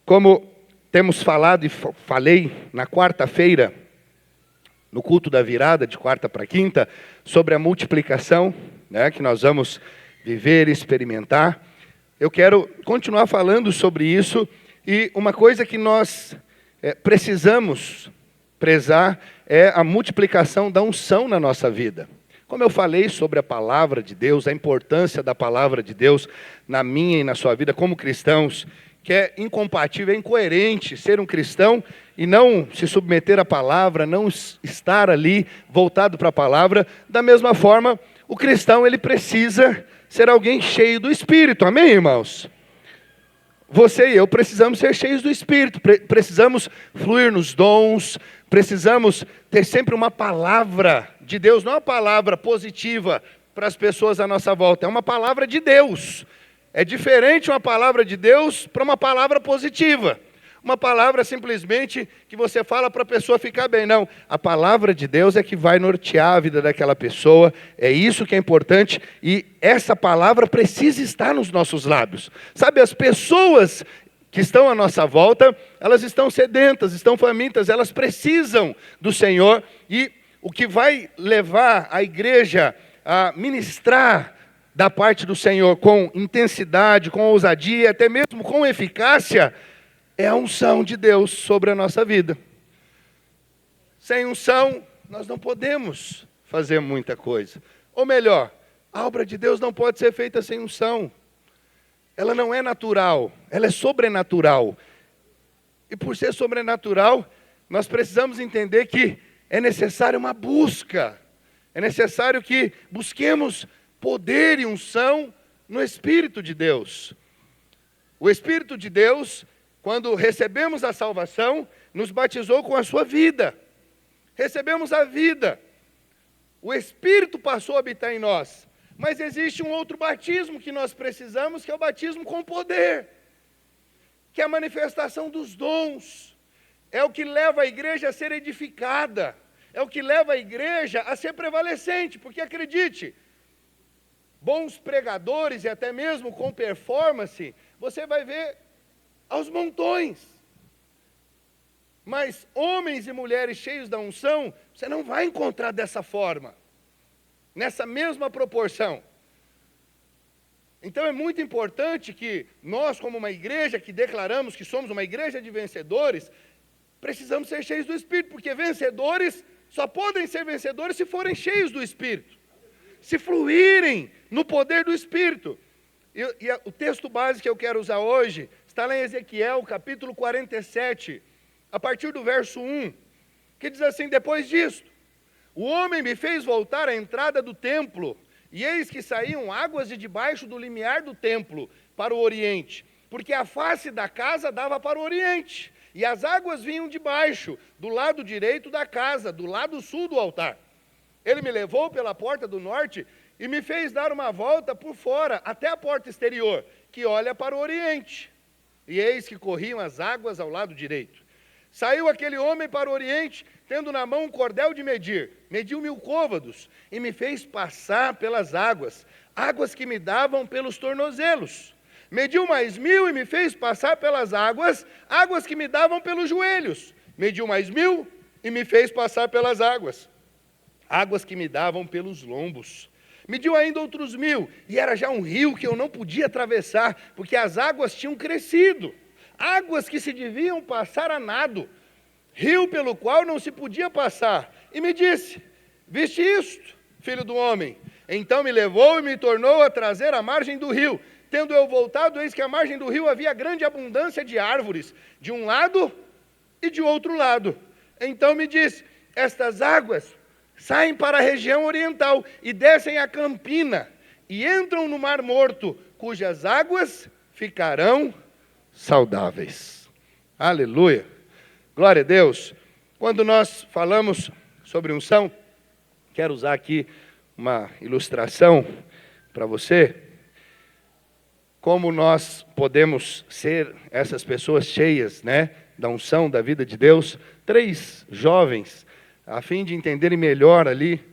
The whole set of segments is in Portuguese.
Como temos falado e falei na quarta-feira, no culto da virada, de quarta para quinta, sobre a multiplicação, né, que nós vamos viver e experimentar, eu quero continuar falando sobre isso, e uma coisa que nós precisamos prezar é a multiplicação da unção na nossa vida. Como eu falei sobre a palavra de Deus, a importância da palavra de Deus na minha e na sua vida como cristãos, que é incompatível, é incoerente ser um cristão e não se submeter à palavra, não estar ali voltado para a palavra. Da mesma forma, o cristão ele precisa ser alguém cheio do Espírito, amém, irmãos? Você e eu precisamos ser cheios do Espírito, precisamos fluir nos dons, precisamos ter sempre uma palavra de Deus, não uma palavra positiva para as pessoas à nossa volta, é uma palavra de Deus. É diferente uma palavra de Deus para uma palavra positiva. Uma palavra simplesmente que você fala para a pessoa ficar bem. Não, a palavra de Deus é que vai nortear a vida daquela pessoa. É isso que é importante e essa palavra precisa estar nos nossos lábios. Sabe, as pessoas que estão à nossa volta, elas estão sedentas, estão famintas, elas precisam do Senhor. E o que vai levar a igreja a ministrar da parte do Senhor com intensidade, com ousadia, até mesmo com eficácia, é a unção de Deus sobre a nossa vida. Sem unção, nós não podemos fazer muita coisa. Ou melhor, a obra de Deus não pode ser feita sem unção. Ela não é natural, ela é sobrenatural. E por ser sobrenatural, nós precisamos entender que é necessário uma busca. É necessário que busquemos poder e unção no Espírito de Deus. O Espírito de Deus, quando recebemos a salvação, nos batizou com a sua vida. Recebemos a vida. O Espírito passou a habitar em nós. Mas existe um outro batismo que nós precisamos, que é o batismo com poder. Que é a manifestação dos dons. É o que leva a igreja a ser edificada. É o que leva a igreja a ser prevalecente. Porque acredite, bons pregadores e até mesmo com performance, você vai ver aos montões. Mas homens e mulheres cheios da unção, você não vai encontrar dessa forma, nessa mesma proporção. Então é muito importante que nós, como uma igreja que declaramos que somos uma igreja de vencedores, precisamos ser cheios do Espírito, porque vencedores só podem ser vencedores se forem cheios do Espírito. Se fluírem no poder do Espírito. E o texto base que eu quero usar hoje está lá em Ezequiel, capítulo 47, a partir do verso 1, que diz assim: depois disto, o homem me fez voltar à entrada do templo, e eis que saíam águas de debaixo do limiar do templo para o oriente, porque a face da casa dava para o oriente, e as águas vinham de baixo, do lado direito da casa, do lado sul do altar. Ele me levou pela porta do norte e me fez dar uma volta por fora, até a porta exterior, que olha para o oriente. E eis que corriam as águas ao lado direito. Saiu aquele homem para o oriente, tendo na mão um cordel de medir. Mediu 1000 côvados e me fez passar pelas águas, águas que me davam pelos tornozelos. Mediu mais 1000 e me fez passar pelas águas, águas que me davam pelos joelhos. Mediu mais 1000 e me fez passar pelas águas, águas que me davam pelos lombos. Mediu ainda outros 1000, e era já um rio que eu não podia atravessar, porque as águas tinham crescido, águas que se deviam passar a nado, rio pelo qual não se podia passar. E me disse: viste isto, filho do homem? Então me levou e me tornou a trazer à margem do rio. Tendo eu voltado, eis que à margem do rio havia grande abundância de árvores, de um lado e de outro lado. Então me disse: estas águas saem para a região oriental e descem a Campina e entram no Mar Morto, cujas águas ficarão saudáveis. Aleluia! Glória a Deus! Quando nós falamos sobre unção, quero usar aqui uma ilustração para você. Como nós podemos ser essas pessoas cheias, né, da unção da vida de Deus. 3 jovens, a fim de entenderem melhor ali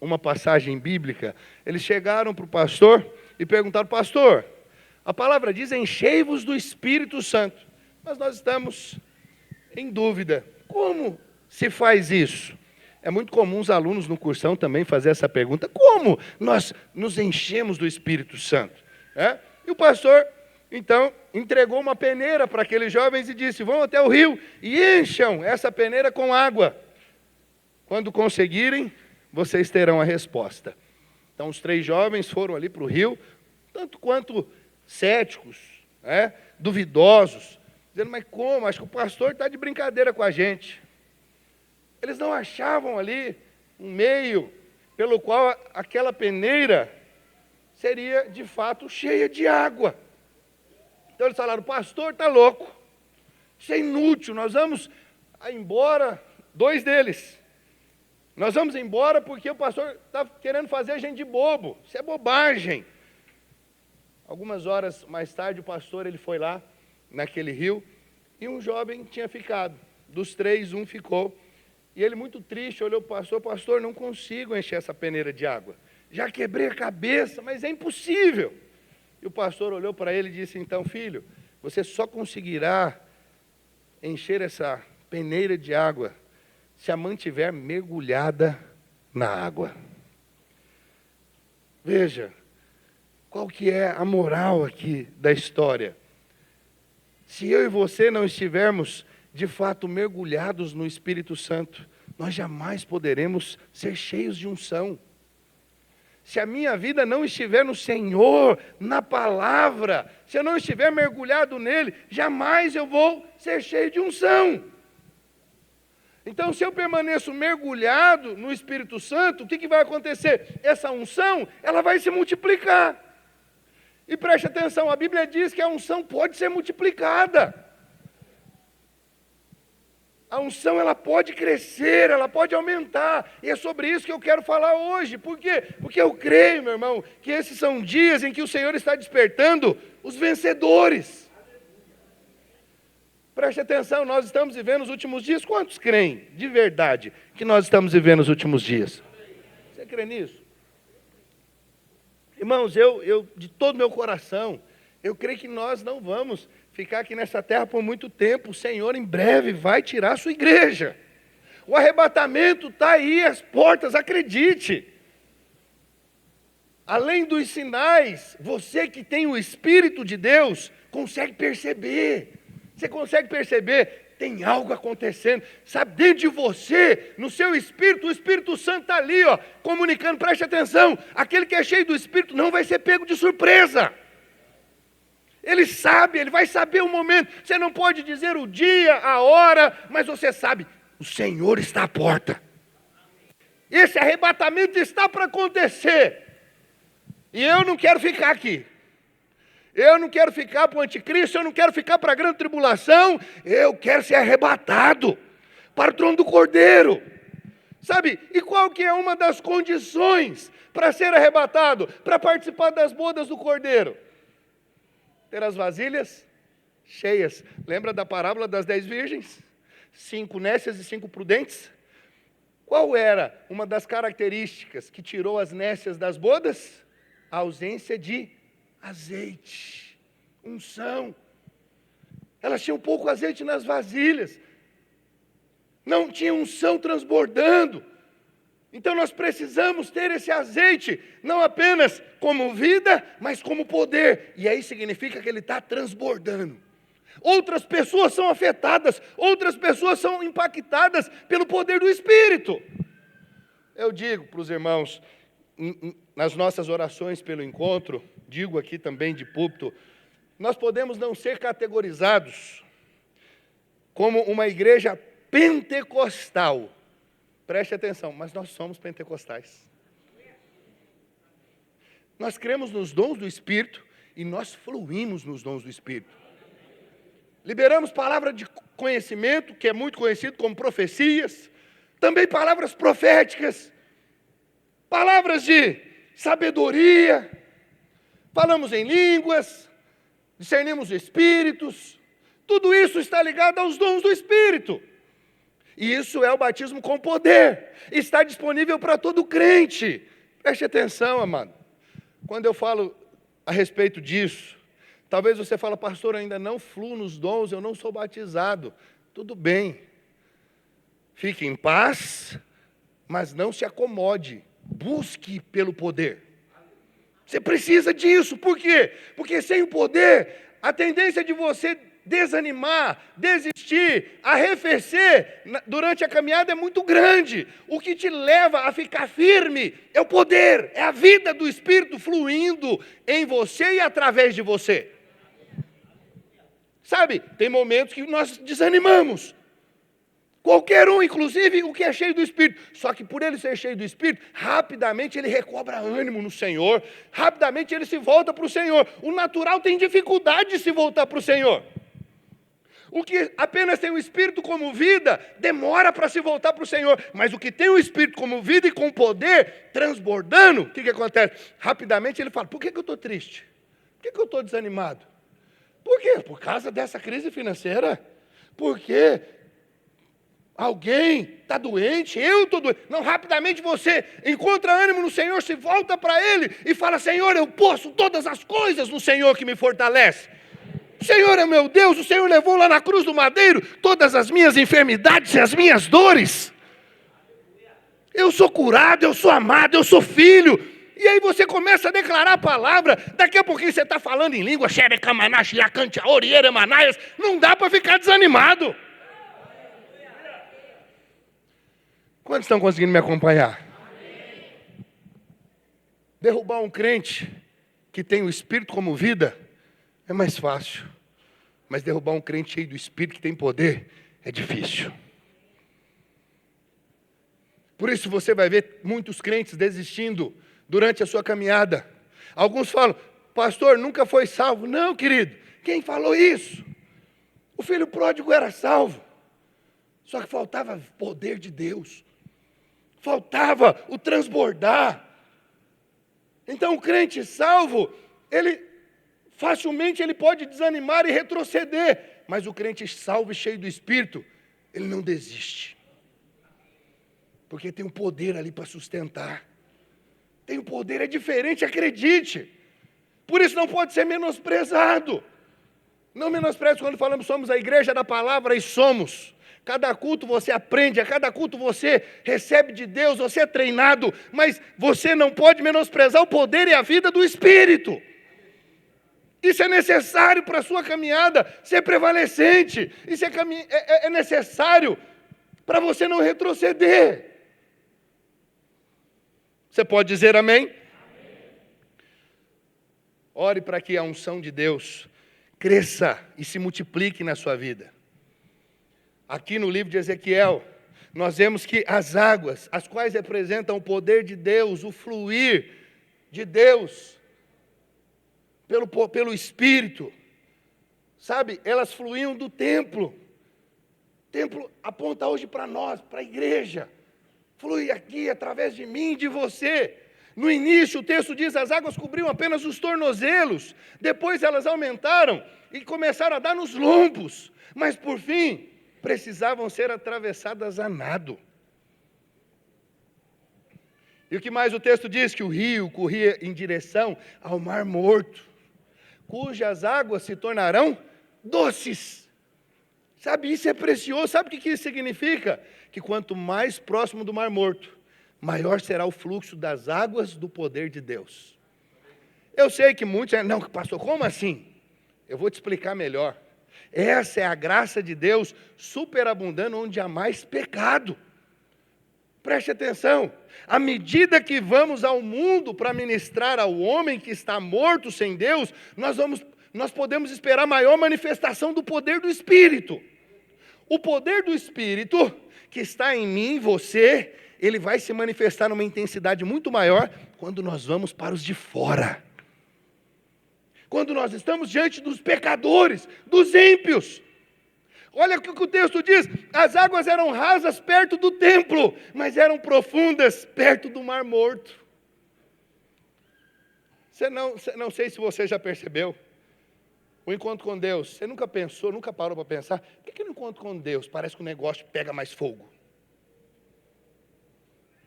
uma passagem bíblica, eles chegaram para o pastor e perguntaram: pastor, a palavra diz: enchei-vos do Espírito Santo. Mas nós estamos em dúvida. Como se faz isso? É muito comum os alunos no cursão também fazer essa pergunta. Como nós nos enchemos do Espírito Santo? E o pastor, então, entregou uma peneira para aqueles jovens e disse: vão até o rio e encham essa peneira com água. Quando conseguirem, vocês terão a resposta. Então, os 3 jovens foram ali para o rio, tanto quanto céticos, duvidosos, dizendo: mas como? Acho que o pastor está de brincadeira com a gente. Eles não achavam ali um meio pelo qual aquela peneira seria, de fato, cheia de água. Então eles falaram: o pastor está louco, isso é inútil, nós vamos embora, 2 deles. Nós vamos embora porque o pastor está querendo fazer a gente de bobo, isso é bobagem. Algumas horas mais tarde, o pastor ele foi lá, naquele rio, e um jovem tinha ficado. Dos 3, um ficou. E ele, muito triste, olhou para o pastor: pastor, não consigo encher essa peneira de água. Já quebrei a cabeça, mas é impossível. E o pastor olhou para ele e disse: então, filho, você só conseguirá encher essa peneira de água se a mantiver mergulhada na água. Veja, qual que é a moral aqui da história? Se eu e você não estivermos de fato mergulhados no Espírito Santo, nós jamais poderemos ser cheios de unção. Se a minha vida não estiver no Senhor, na palavra, se eu não estiver mergulhado nele, jamais eu vou ser cheio de unção. Então, se eu permaneço mergulhado no Espírito Santo, o que vai acontecer? Essa unção, ela vai se multiplicar. E preste atenção, a Bíblia diz que a unção pode ser multiplicada. A unção, ela pode crescer, ela pode aumentar. E é sobre isso que eu quero falar hoje. Por quê? Porque eu creio, meu irmão, que esses são dias em que o Senhor está despertando os vencedores. Preste atenção, nós estamos vivendo os últimos dias. Quantos creem, de verdade, que nós estamos vivendo os últimos dias? Você crê nisso? Irmãos, eu de todo meu coração, eu creio que nós não vamos ficar aqui nessa terra por muito tempo. O Senhor em breve vai tirar a sua igreja. O arrebatamento está aí às portas, acredite. Além dos sinais, você que tem o Espírito de Deus, consegue perceber. Você consegue perceber? Tem algo acontecendo. Sabe, dentro de você, no seu Espírito, o Espírito Santo está ali, comunicando. Preste atenção, aquele que é cheio do Espírito não vai ser pego de surpresa. Ele sabe, ele vai saber o momento. Você não pode dizer o dia, a hora, mas você sabe, o Senhor está à porta. Esse arrebatamento está para acontecer. E eu não quero ficar aqui. Eu não quero ficar para o anticristo, eu não quero ficar para a grande tribulação. Eu quero ser arrebatado para o trono do Cordeiro. Sabe, e qual que é uma das condições para ser arrebatado? Para participar das bodas do Cordeiro? Ter as vasilhas cheias. Lembra da parábola das 10 virgens? 5 nécias e 5 prudentes? Qual era uma das características que tirou as nécias das bodas? A ausência de azeite, unção. Elas tinham pouco azeite nas vasilhas. Não tinha unção transbordando. Então nós precisamos ter esse azeite, não apenas como vida, mas como poder. E aí significa que ele está transbordando. Outras pessoas são afetadas, outras pessoas são impactadas pelo poder do Espírito. Eu digo para os irmãos, nas nossas orações pelo encontro, digo aqui também de púlpito, nós podemos não ser categorizados como uma igreja pentecostal. Preste atenção, mas nós somos pentecostais. Nós cremos nos dons do Espírito e nós fluímos nos dons do Espírito. Liberamos palavra de conhecimento, que é muito conhecido como profecias, também palavras proféticas, palavras de sabedoria, falamos em línguas, discernimos espíritos, tudo isso está ligado aos dons do Espírito. E isso é o batismo com poder. Está disponível para todo crente. Preste atenção, amado. Quando eu falo a respeito disso, Talvez você fale, pastor, eu ainda não fluo nos dons, eu não sou batizado. Tudo bem. Fique em paz, mas não se acomode. Busque pelo poder. Você precisa disso. Por quê? Porque sem o poder, a tendência de você desanimar, desistir, arrefecer durante a caminhada é muito grande. O que te leva a ficar firme é o poder, é a vida do Espírito fluindo em você e através de você. Sabe, tem momentos que nós desanimamos. Qualquer um, inclusive o que é cheio do Espírito. Só que por ele ser cheio do Espírito, rapidamente ele recobra ânimo no Senhor. Rapidamente ele se volta para o Senhor. O natural tem dificuldade de se voltar para o Senhor. O que apenas tem o Espírito como vida, demora para se voltar para o Senhor. Mas o que tem o Espírito como vida e com poder, transbordando, o que acontece? Rapidamente ele fala, por que eu estou triste? Por que eu estou desanimado? Por quê? Por causa dessa crise financeira? Porque alguém está doente, eu estou doente. Não, rapidamente você encontra ânimo no Senhor, se volta para Ele e fala, Senhor, eu posso todas as coisas no Senhor que me fortalece. O Senhor é meu Deus, o Senhor levou lá na cruz do madeiro todas as minhas enfermidades e as minhas dores. Eu sou curado, eu sou amado, eu sou filho. E aí você começa a declarar a palavra, daqui a pouquinho você está falando em língua, não dá para ficar desanimado. Quantos estão conseguindo me acompanhar? Derrubar um crente que tem o Espírito como vida é mais fácil. Mas derrubar um crente cheio do Espírito que tem poder é difícil. Por isso você vai ver muitos crentes desistindo durante a sua caminhada. Alguns falam, pastor, nunca foi salvo. Não, querido, quem falou isso? O filho pródigo era salvo. Só que faltava poder de Deus. Faltava o transbordar. Então o crente salvo, facilmente ele pode desanimar e retroceder. Mas o crente salvo e cheio do Espírito, ele não desiste. Porque tem um poder ali para sustentar. Tem um poder, é diferente, acredite. Por isso não pode ser menosprezado. Não menospreze quando falamos somos a igreja da palavra e somos. Cada culto você aprende, a cada culto você recebe de Deus, você é treinado, mas você não pode menosprezar o poder e a vida do Espírito. Isso é necessário para a sua caminhada ser prevalecente. Isso é necessário para você não retroceder. Você pode dizer amém? Amém. Ore para que a unção de Deus cresça e se multiplique na sua vida. Aqui no livro de Ezequiel, nós vemos que as águas, as quais representam o poder de Deus, o fluir de Deus, pelo Espírito, sabe, elas fluíam do templo. O templo aponta hoje para nós, para a igreja. Flui aqui através de mim e de você. No início o texto diz, as águas cobriam apenas os tornozelos. Depois elas aumentaram e começaram a dar nos lombos. Mas por fim, precisavam ser atravessadas a nado. E o que mais o texto diz? Que o rio corria em direção ao mar morto, cujas águas se tornarão doces. Sabe, isso é precioso. Sabe o que isso significa? Que quanto mais próximo do mar morto, maior será o fluxo das águas do poder de Deus. Eu sei que muitos não, pastor, como assim? Eu vou te explicar melhor. Essa é a graça de Deus superabundando onde há mais pecado. Preste atenção. À medida que vamos ao mundo para ministrar ao homem que está morto sem Deus, nós podemos esperar maior manifestação do poder do Espírito. O poder do Espírito que está em mim, você, ele vai se manifestar numa intensidade muito maior quando nós vamos para os de fora. Quando nós estamos diante dos pecadores, dos ímpios. Olha o que o texto diz, as águas eram rasas perto do templo, mas eram profundas perto do mar morto. Não sei se você já percebeu, o encontro com Deus, você nunca pensou, nunca parou para pensar, por que no encontro com Deus parece que o negócio pega mais fogo?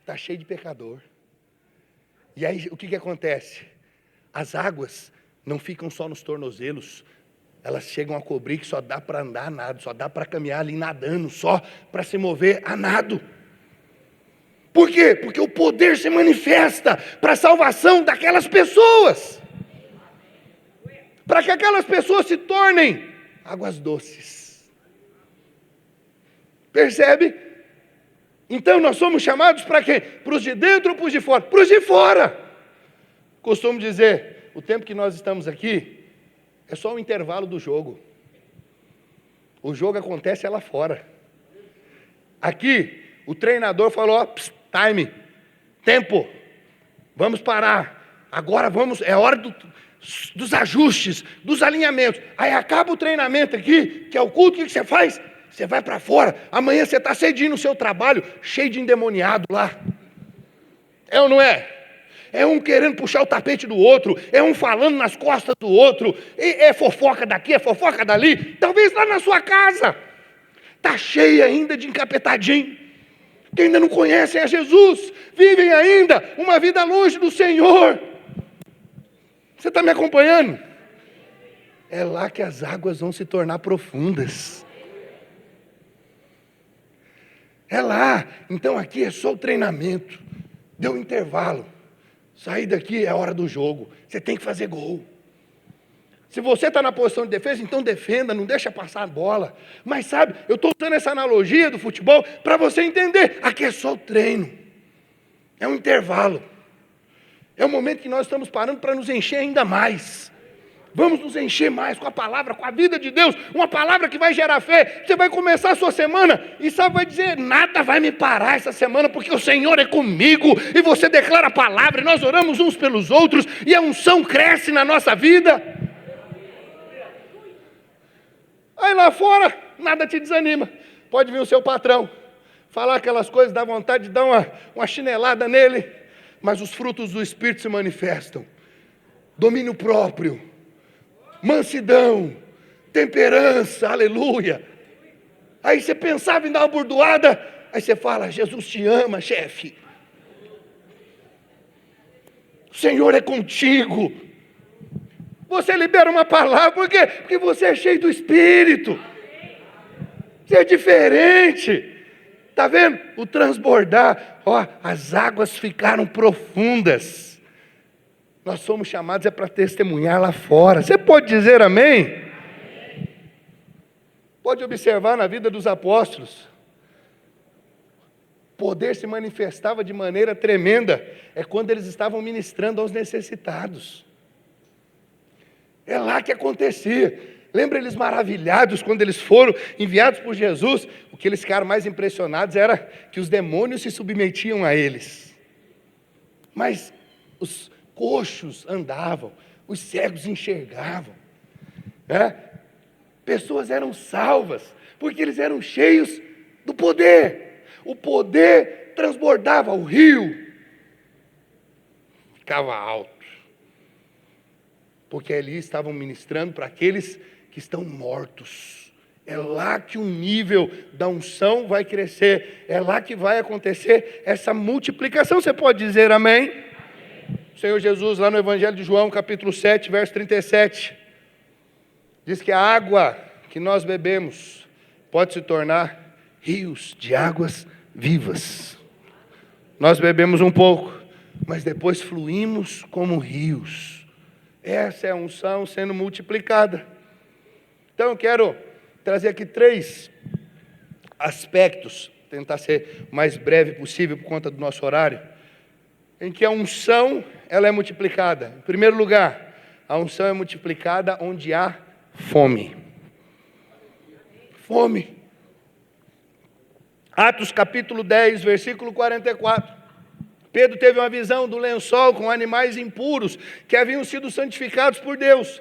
Está cheio de pecador. E aí o que acontece? As águas não ficam só nos tornozelos, elas chegam a cobrir que só dá para andar a nado, só dá para caminhar ali nadando, só para se mover a nado. Por quê? Porque o poder se manifesta para a salvação daquelas pessoas, para que aquelas pessoas se tornem águas doces. Percebe? Então nós somos chamados para quê? Para os de dentro ou para os de fora? Para os de fora. Costumo dizer, o tempo que nós estamos aqui é só o intervalo do jogo. O jogo acontece lá fora. Aqui, o treinador falou, ó, time, tempo, vamos parar. Agora vamos, é hora dos ajustes, dos alinhamentos. Aí acaba o treinamento aqui, que é o culto, o que você faz? Você vai para fora. Amanhã você está cedinho no seu trabalho, cheio de endemoniado lá. É ou não é? É um querendo puxar o tapete do outro, é um falando nas costas do outro, é fofoca daqui, é fofoca dali. Talvez lá na sua casa está cheia ainda de encapetadinho, que ainda não conhecem a Jesus, vivem ainda uma vida longe do Senhor. Você está me acompanhando? É lá que as águas vão se tornar profundas. É lá. Então aqui é só o treinamento. Deu um intervalo. Sair daqui é a hora do jogo. Você tem que fazer gol. Se você está na posição de defesa, então defenda, não deixa passar a bola. Mas sabe, eu estou usando essa analogia do futebol para você entender. Aqui é só o treino. É um intervalo. É o momento que nós estamos parando para nos encher ainda mais. Vamos nos encher mais com a palavra, com a vida de Deus. Uma palavra que vai gerar fé. Você vai começar a sua semana e sabe, vai dizer, nada vai me parar essa semana, porque o Senhor é comigo. E você declara a palavra, e nós oramos uns pelos outros, e a unção cresce na nossa vida. Aí lá fora, nada te desanima. Pode vir o seu patrão, falar aquelas coisas, dá vontade de dar uma chinelada nele. Mas os frutos do Espírito se manifestam. Domínio próprio, mansidão, temperança, aleluia. Aí você pensava em dar uma bordoada, aí você fala, Jesus te ama, chefe. O Senhor é contigo. Você libera uma palavra, por quê? Porque você é cheio do Espírito. Você é diferente. Está vendo? O transbordar. Ó, as águas ficaram profundas. Nós somos chamados para testemunhar lá fora. Você pode dizer amém? Pode observar na vida dos apóstolos. O poder se manifestava de maneira tremenda. É quando eles estavam ministrando aos necessitados. É lá que acontecia. Lembra eles maravilhados quando eles foram enviados por Jesus? O que eles ficaram mais impressionados era que os demônios se submetiam a eles. Mas os coxos andavam, os cegos enxergavam. Pessoas eram salvas, porque eles eram cheios do poder. O poder transbordava, o rio ficava alto. Porque ali estavam ministrando para aqueles que estão mortos. É lá que o nível da unção vai crescer. É lá que vai acontecer essa multiplicação. Você pode dizer amém? Amém. O Senhor Jesus, lá no Evangelho de João, capítulo 7, verso 37, diz que a água que nós bebemos pode se tornar rios de águas vivas. Nós bebemos um pouco, mas depois fluímos como rios. Essa é a unção sendo multiplicada. Então eu quero trazer aqui 3 aspectos, tentar ser o mais breve possível por conta do nosso horário, em que a unção ela é multiplicada. Em primeiro lugar, a unção é multiplicada onde há fome. Fome. Atos capítulo 10, versículo 44. Pedro teve uma visão do lençol com animais impuros que haviam sido santificados por Deus.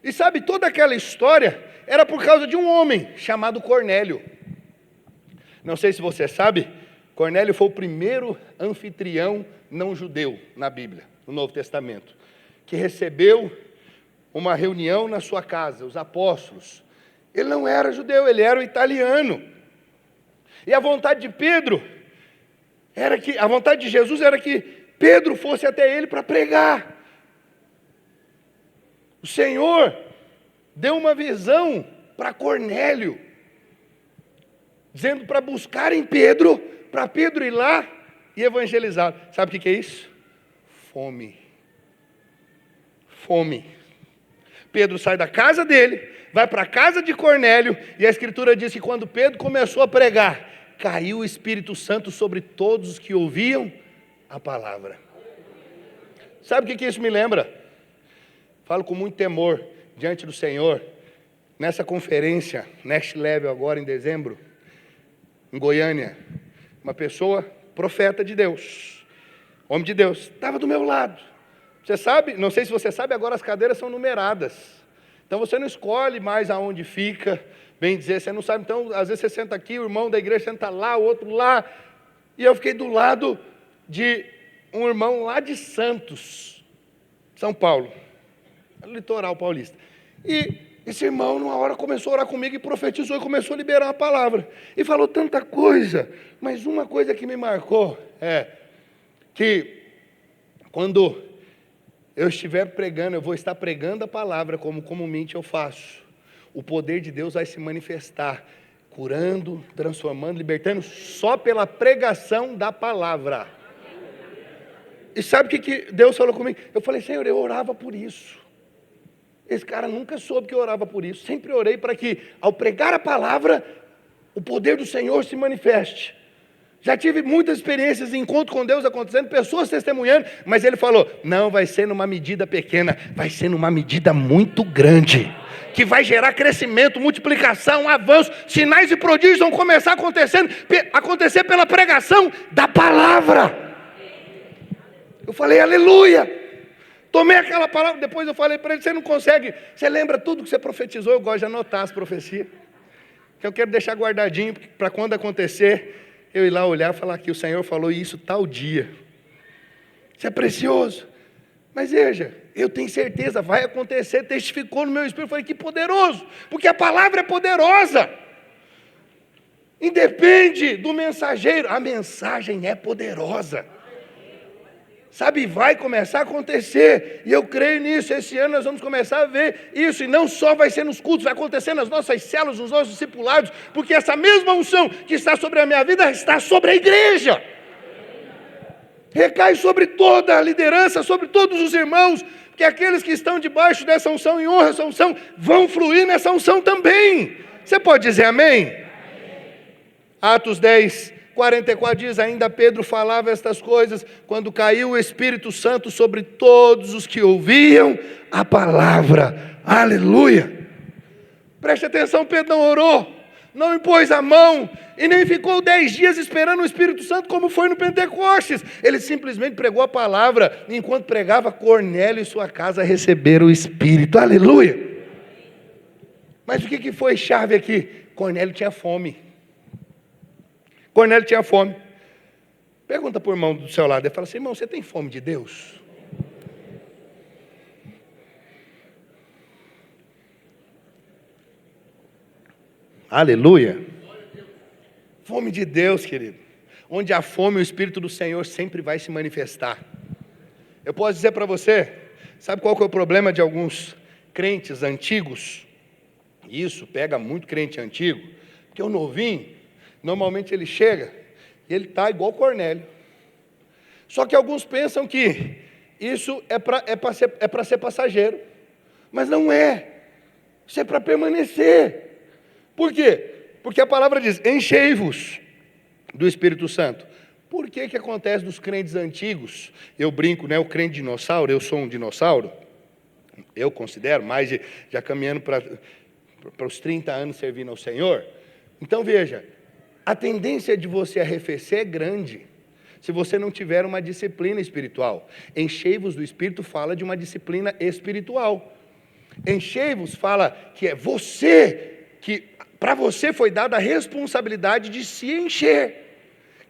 E sabe, toda aquela história era por causa de um homem chamado Cornélio. Não sei se você sabe, Cornélio foi o primeiro anfitrião não judeu na Bíblia, no Novo Testamento, que recebeu uma reunião na sua casa, os apóstolos. Ele não era judeu, ele era um italiano. E a vontade de Pedro a vontade de Jesus era que Pedro fosse até ele para pregar. O Senhor deu uma visão para Cornélio, dizendo para buscarem Pedro, para Pedro ir lá e evangelizar. Sabe o que é isso? Fome. Fome. Pedro sai da casa dele, vai para a casa de Cornélio, e a Escritura diz que quando Pedro começou a pregar, caiu o Espírito Santo sobre todos os que ouviam a palavra. Sabe o que isso me lembra? Falo com muito temor diante do Senhor, nessa conferência, Next Level, agora em dezembro, em Goiânia, uma pessoa, profeta de Deus, homem de Deus, estava do meu lado. Você sabe, não sei se você sabe, agora as cadeiras são numeradas. Então você não escolhe mais aonde fica, bem dizer, você não sabe. Então, às vezes você senta aqui, o irmão da igreja senta lá, o outro lá. E eu fiquei do lado de um irmão lá de Santos, São Paulo, litoral paulista. E esse irmão, numa hora, começou a orar comigo e profetizou e começou a liberar uma palavra. E falou tanta coisa, mas uma coisa que me marcou é que quando eu estiver pregando, eu vou estar pregando a palavra como comumente eu faço. O poder de Deus vai se manifestar, curando, transformando, libertando, só pela pregação da palavra. E sabe o que Deus falou comigo? Eu falei, Senhor, eu orava por isso. Esse cara nunca soube que eu orava por isso. Sempre orei para que, ao pregar a palavra, o poder do Senhor se manifeste. Já tive muitas experiências de encontro com Deus acontecendo, pessoas testemunhando, mas Ele falou, não vai ser numa medida pequena, vai ser numa medida muito grande, que vai gerar crescimento, multiplicação, avanço, sinais e prodígios vão começar a acontecer pela pregação da palavra. Eu falei, aleluia. Tomei aquela palavra, depois eu falei para ele, você não consegue, você lembra tudo que você profetizou? Eu gosto de anotar as profecias, que eu quero deixar guardadinho, para quando acontecer, eu ir lá olhar e falar que o Senhor falou isso tal dia. Isso é precioso. Mas veja, eu tenho certeza, vai acontecer, testificou no meu espírito. Eu falei, que poderoso, porque a palavra é poderosa. Independe do mensageiro, a mensagem é poderosa. Sabe, vai começar a acontecer, e eu creio nisso. Esse ano nós vamos começar a ver isso, e não só vai ser nos cultos, vai acontecer nas nossas células, nos nossos discipulados, porque essa mesma unção que está sobre a minha vida, está sobre a igreja, recai sobre toda a liderança, sobre todos os irmãos, porque aqueles que estão debaixo dessa unção e honram essa unção, vão fluir nessa unção também. Você pode dizer amém? Atos 10, 44 diz, ainda Pedro falava estas coisas, quando caiu o Espírito Santo sobre todos os que ouviam a palavra. Aleluia! Preste atenção, Pedro não orou, não impôs a mão, e nem ficou 10 dias esperando o Espírito Santo, como foi no Pentecostes. Ele simplesmente pregou a palavra, e enquanto pregava, Cornélio e sua casa receberam o Espírito. Aleluia! Mas o que foi chave aqui? Cornélio tinha fome. Cornélio tinha fome. Pergunta para o irmão do seu lado, ele fala assim, irmão, você tem fome de Deus? Aleluia. Fome de Deus, querido. Onde há fome, o Espírito do Senhor sempre vai se manifestar. Eu posso dizer para você, sabe qual que é o problema de alguns crentes antigos? Isso pega muito crente antigo, porque o novinho, normalmente ele chega e ele está igual Cornélio. Só que alguns pensam que isso é para ser passageiro. Mas não é. Isso é para permanecer. Por quê? Porque a palavra diz, enchei-vos do Espírito Santo. Por que acontece dos crentes antigos? Eu brinco, né? O crente dinossauro, eu sou um dinossauro. Eu considero, já caminhando para os 30 anos servindo ao Senhor. Então veja, a tendência de você arrefecer é grande, se você não tiver uma disciplina espiritual. Enchei-vos do Espírito fala de uma disciplina espiritual. Enchei-vos fala que é você, que para você foi dada a responsabilidade de se encher.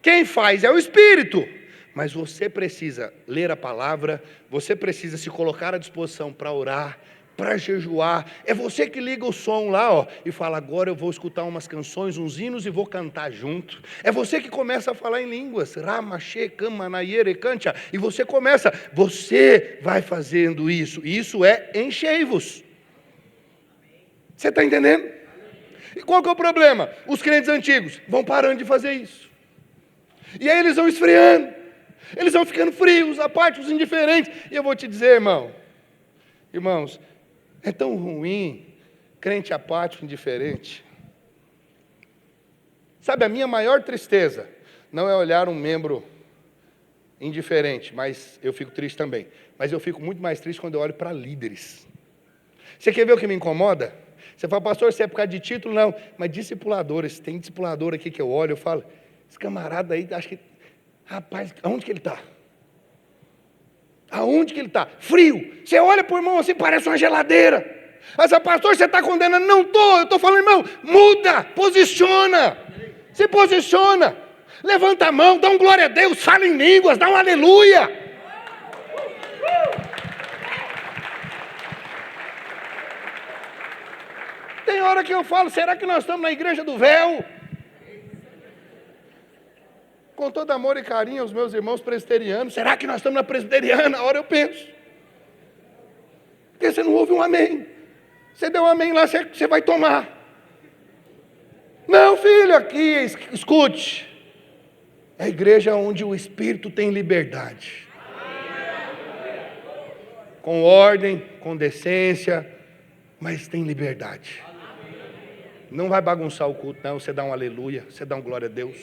Quem faz é o Espírito, mas você precisa ler a palavra, você precisa se colocar à disposição para orar, para jejuar. É você que liga o som lá, ó, e fala, agora eu vou escutar umas canções, uns hinos e vou cantar junto. É você que começa a falar em línguas. Ramache, Kamanayere, Kancha. E você começa, você vai fazendo isso. E isso é enchei-vos. Você está entendendo? E qual que é o problema? Os crentes antigos vão parando de fazer isso. E aí eles vão esfriando. Eles vão ficando frios, apáticos, indiferentes. E eu vou te dizer, irmãos, é tão ruim crente apático, indiferente. Sabe, a minha maior tristeza não é olhar um membro indiferente, mas eu fico triste também. Mas eu fico muito mais triste quando eu olho para líderes. Você quer ver o que me incomoda? Você fala, pastor, se é por causa de título? Não, mas discipuladores. Tem discipulador aqui que eu olho, eu falo, esse camarada aí, acho que, rapaz, aonde que ele está? Aonde que ele está? Frio. Você olha para o irmão assim, parece uma geladeira. Mas, pastor, você está condenando? Não estou, eu estou falando, irmão, muda, posiciona. Se posiciona. Levanta a mão, dá um glória a Deus, fala em línguas, dá um aleluia. Tem hora que eu falo, será que nós estamos na igreja do véu? Com todo amor e carinho aos meus irmãos presbiterianos, será que nós estamos na presbiteriana? A hora eu penso. Porque você não ouve um amém. Você deu um amém lá, você vai tomar. Não, filho, aqui, escute. É a igreja onde o Espírito tem liberdade. Com ordem, com decência, mas tem liberdade. Não vai bagunçar o culto, não. Você dá um aleluia, você dá um glória a Deus.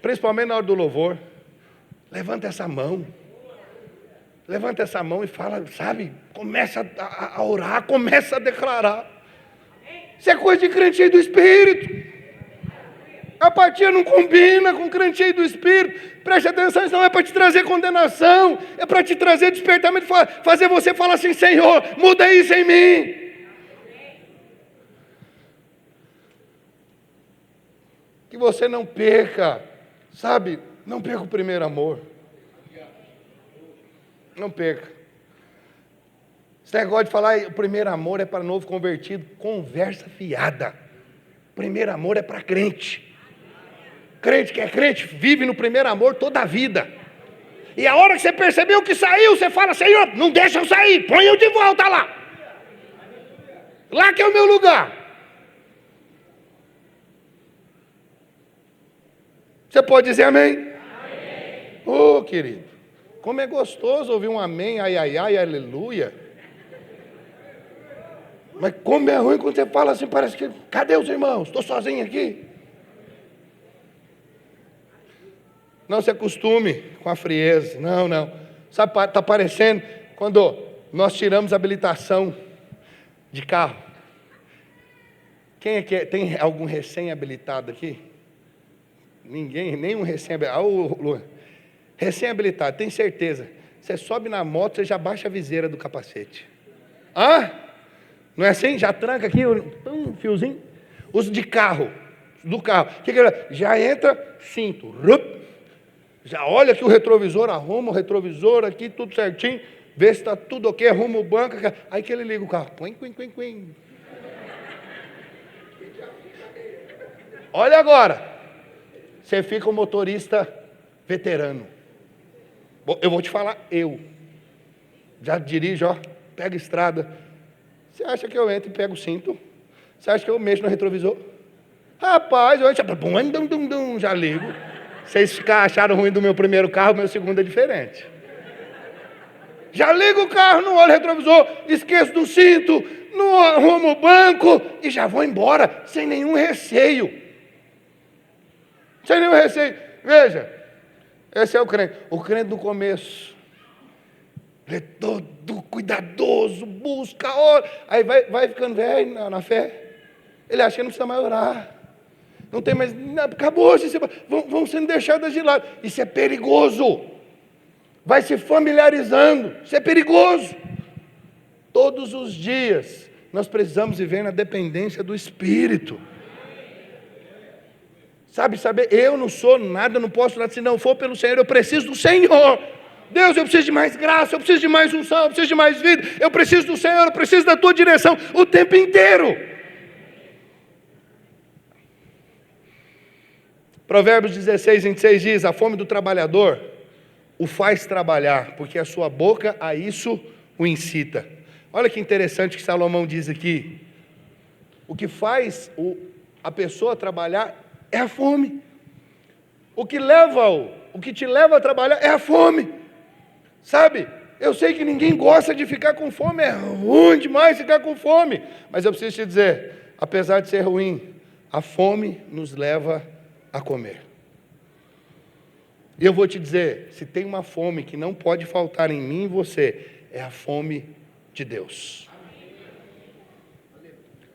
Principalmente na hora do louvor. Levanta essa mão. Levanta essa mão e fala, sabe? Começa a orar, começa a declarar. Isso é coisa de crente cheio do Espírito. A apatia não combina com crente cheio do Espírito. Preste atenção, isso não é para te trazer condenação. É para te trazer despertamento, fazer você falar assim, Senhor, muda isso em mim. Que você não perca, sabe? Não perca o primeiro amor. Não perca. Esse negócio de falar o primeiro amor é para novo convertido, conversa fiada. Primeiro amor é para crente. Crente que é crente, vive no primeiro amor toda a vida. E a hora que você percebeu que saiu, você fala, Senhor, não deixa eu sair, põe eu de volta lá. Lá que é o meu lugar. Você pode dizer amém? Amém. Oh, querido, como é gostoso ouvir um amém, ai, ai, ai, aleluia. Mas como é ruim quando você fala assim, parece que, cadê os irmãos? Estou sozinho aqui. Não se acostume com a frieza, não. Sabe, está parecendo quando nós tiramos a habilitação de carro. Quem é que é? Tem algum recém-habilitado aqui? Ninguém, nenhum recém-habilitado. Luan, recém-habilitado, tem certeza. Você sobe na moto, você já baixa a viseira do capacete. Não é assim? Já tranca aqui, um fiozinho. Uso de carro, do carro. Já entra, cinto. Já olha aqui o retrovisor, arruma o retrovisor aqui, tudo certinho. Vê se está tudo ok, arruma o banco. Aí que ele liga o carro. Quim. Olha agora. Você fica um motorista veterano. Eu vou te falar, eu. Já dirijo, pega a estrada. Você acha que eu entro e pego o cinto? Você acha que eu mexo no retrovisor? Rapaz, eu entro, já ligo. Vocês acharam ruim do meu primeiro carro, meu segundo é diferente. Já ligo o carro, não olho o retrovisor, esqueço do cinto, não arrumo o banco e já vou embora, sem nenhum receio. Sem nenhum receio. Veja, esse é o crente. O crente do começo. Ele é todo cuidadoso, busca, ora. Aí vai ficando velho na fé. Ele acha que não precisa mais orar. Não tem mais, acabou, vão sendo deixadas de lado. Isso é perigoso. Vai se familiarizando. Isso é perigoso. Todos os dias nós precisamos viver na dependência do Espírito. Saber, eu não sou nada, não posso nada, se não for pelo Senhor, eu preciso do Senhor. Deus, eu preciso de mais graça, eu preciso de mais unção, eu preciso de mais vida, eu preciso do Senhor, eu preciso da tua direção o tempo inteiro. Provérbios 16:26 diz: a fome do trabalhador o faz trabalhar, porque a sua boca a isso o incita. Olha que interessante que Salomão diz aqui. O que faz a pessoa trabalhar é a fome. O que te leva a trabalhar é a fome. Sabe? Eu sei que ninguém gosta de ficar com fome, é ruim demais ficar com fome. Mas eu preciso te dizer, apesar de ser ruim, a fome nos leva a comer. E eu vou te dizer, se tem uma fome que não pode faltar em mim e você, é a fome de Deus.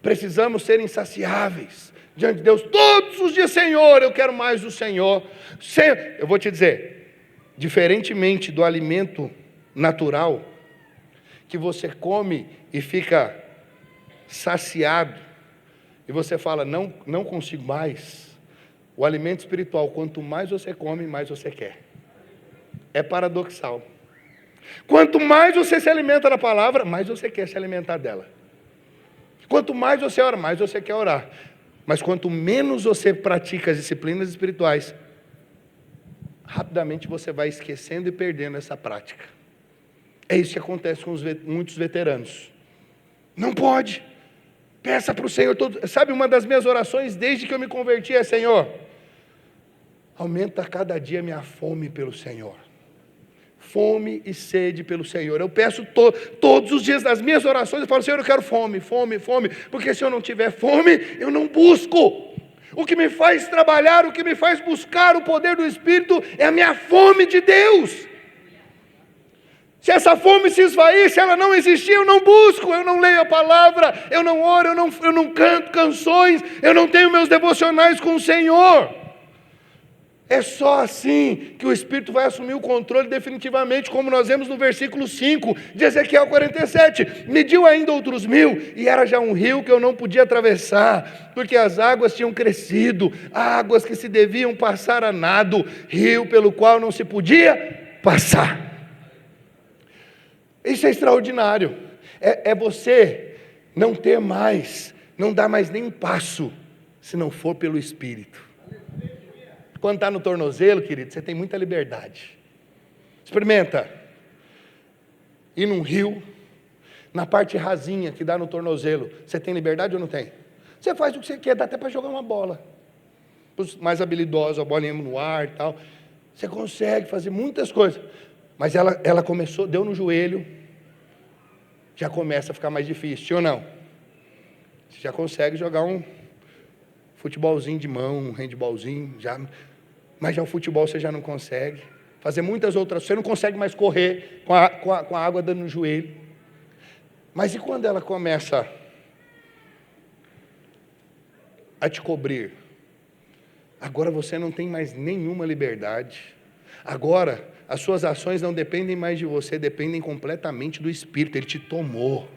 Precisamos ser insaciáveis diante de Deus todos os dias. Senhor, eu quero mais do Senhor. Eu vou te dizer, diferentemente do alimento natural, que você come e fica saciado, e você fala, não consigo mais. O alimento espiritual, quanto mais você come, mais você quer. É paradoxal. Quanto mais você se alimenta da palavra, mais você quer se alimentar dela. Quanto mais você ora, mais você quer orar. Mas quanto menos você pratica as disciplinas espirituais, rapidamente você vai esquecendo e perdendo essa prática. É isso que acontece com muitos veteranos. Não pode. Peça para o Senhor. Sabe, uma das minhas orações desde que eu me converti é: Senhor, aumenta cada dia minha fome pelo Senhor. Fome e sede pelo Senhor. Eu peço todos os dias nas minhas orações, eu falo: Senhor, eu quero fome, fome, fome. Porque se eu não tiver fome, eu não busco. O que me faz trabalhar, o que me faz buscar o poder do Espírito é a minha fome de Deus. Se essa fome se esvair, se ela não existir, eu não busco, eu não leio a palavra, eu não oro, eu não canto canções, eu não tenho meus devocionais com o Senhor. É só assim que o Espírito vai assumir o controle definitivamente, como nós vemos no versículo 5 de Ezequiel 47. Mediu ainda outros 1000, e era já um rio que eu não podia atravessar, porque as águas tinham crescido, águas que se deviam passar a nado, rio pelo qual não se podia passar. Isso é extraordinário. É você não ter mais, não dar mais nem um passo, se não for pelo Espírito. Quando está no tornozelo, querido, você tem muita liberdade. Experimenta ir num rio, na parte rasinha que dá no tornozelo. Você tem liberdade ou não tem? Você faz o que você quer, dá até para jogar uma bola. Os mais habilidosos, a bolinha no ar e tal. Você consegue fazer muitas coisas. Mas ela começou, deu no joelho, já começa a ficar mais difícil, sim ou não? Você já consegue jogar um futebolzinho de mão, um handballzinho, mas já o futebol você já não consegue. Fazer muitas outras, você não consegue mais correr com a água dando no joelho. Mas e quando ela começa a te cobrir? Agora você não tem mais nenhuma liberdade. Agora as suas ações não dependem mais de você, dependem completamente do Espírito. Ele te tomou.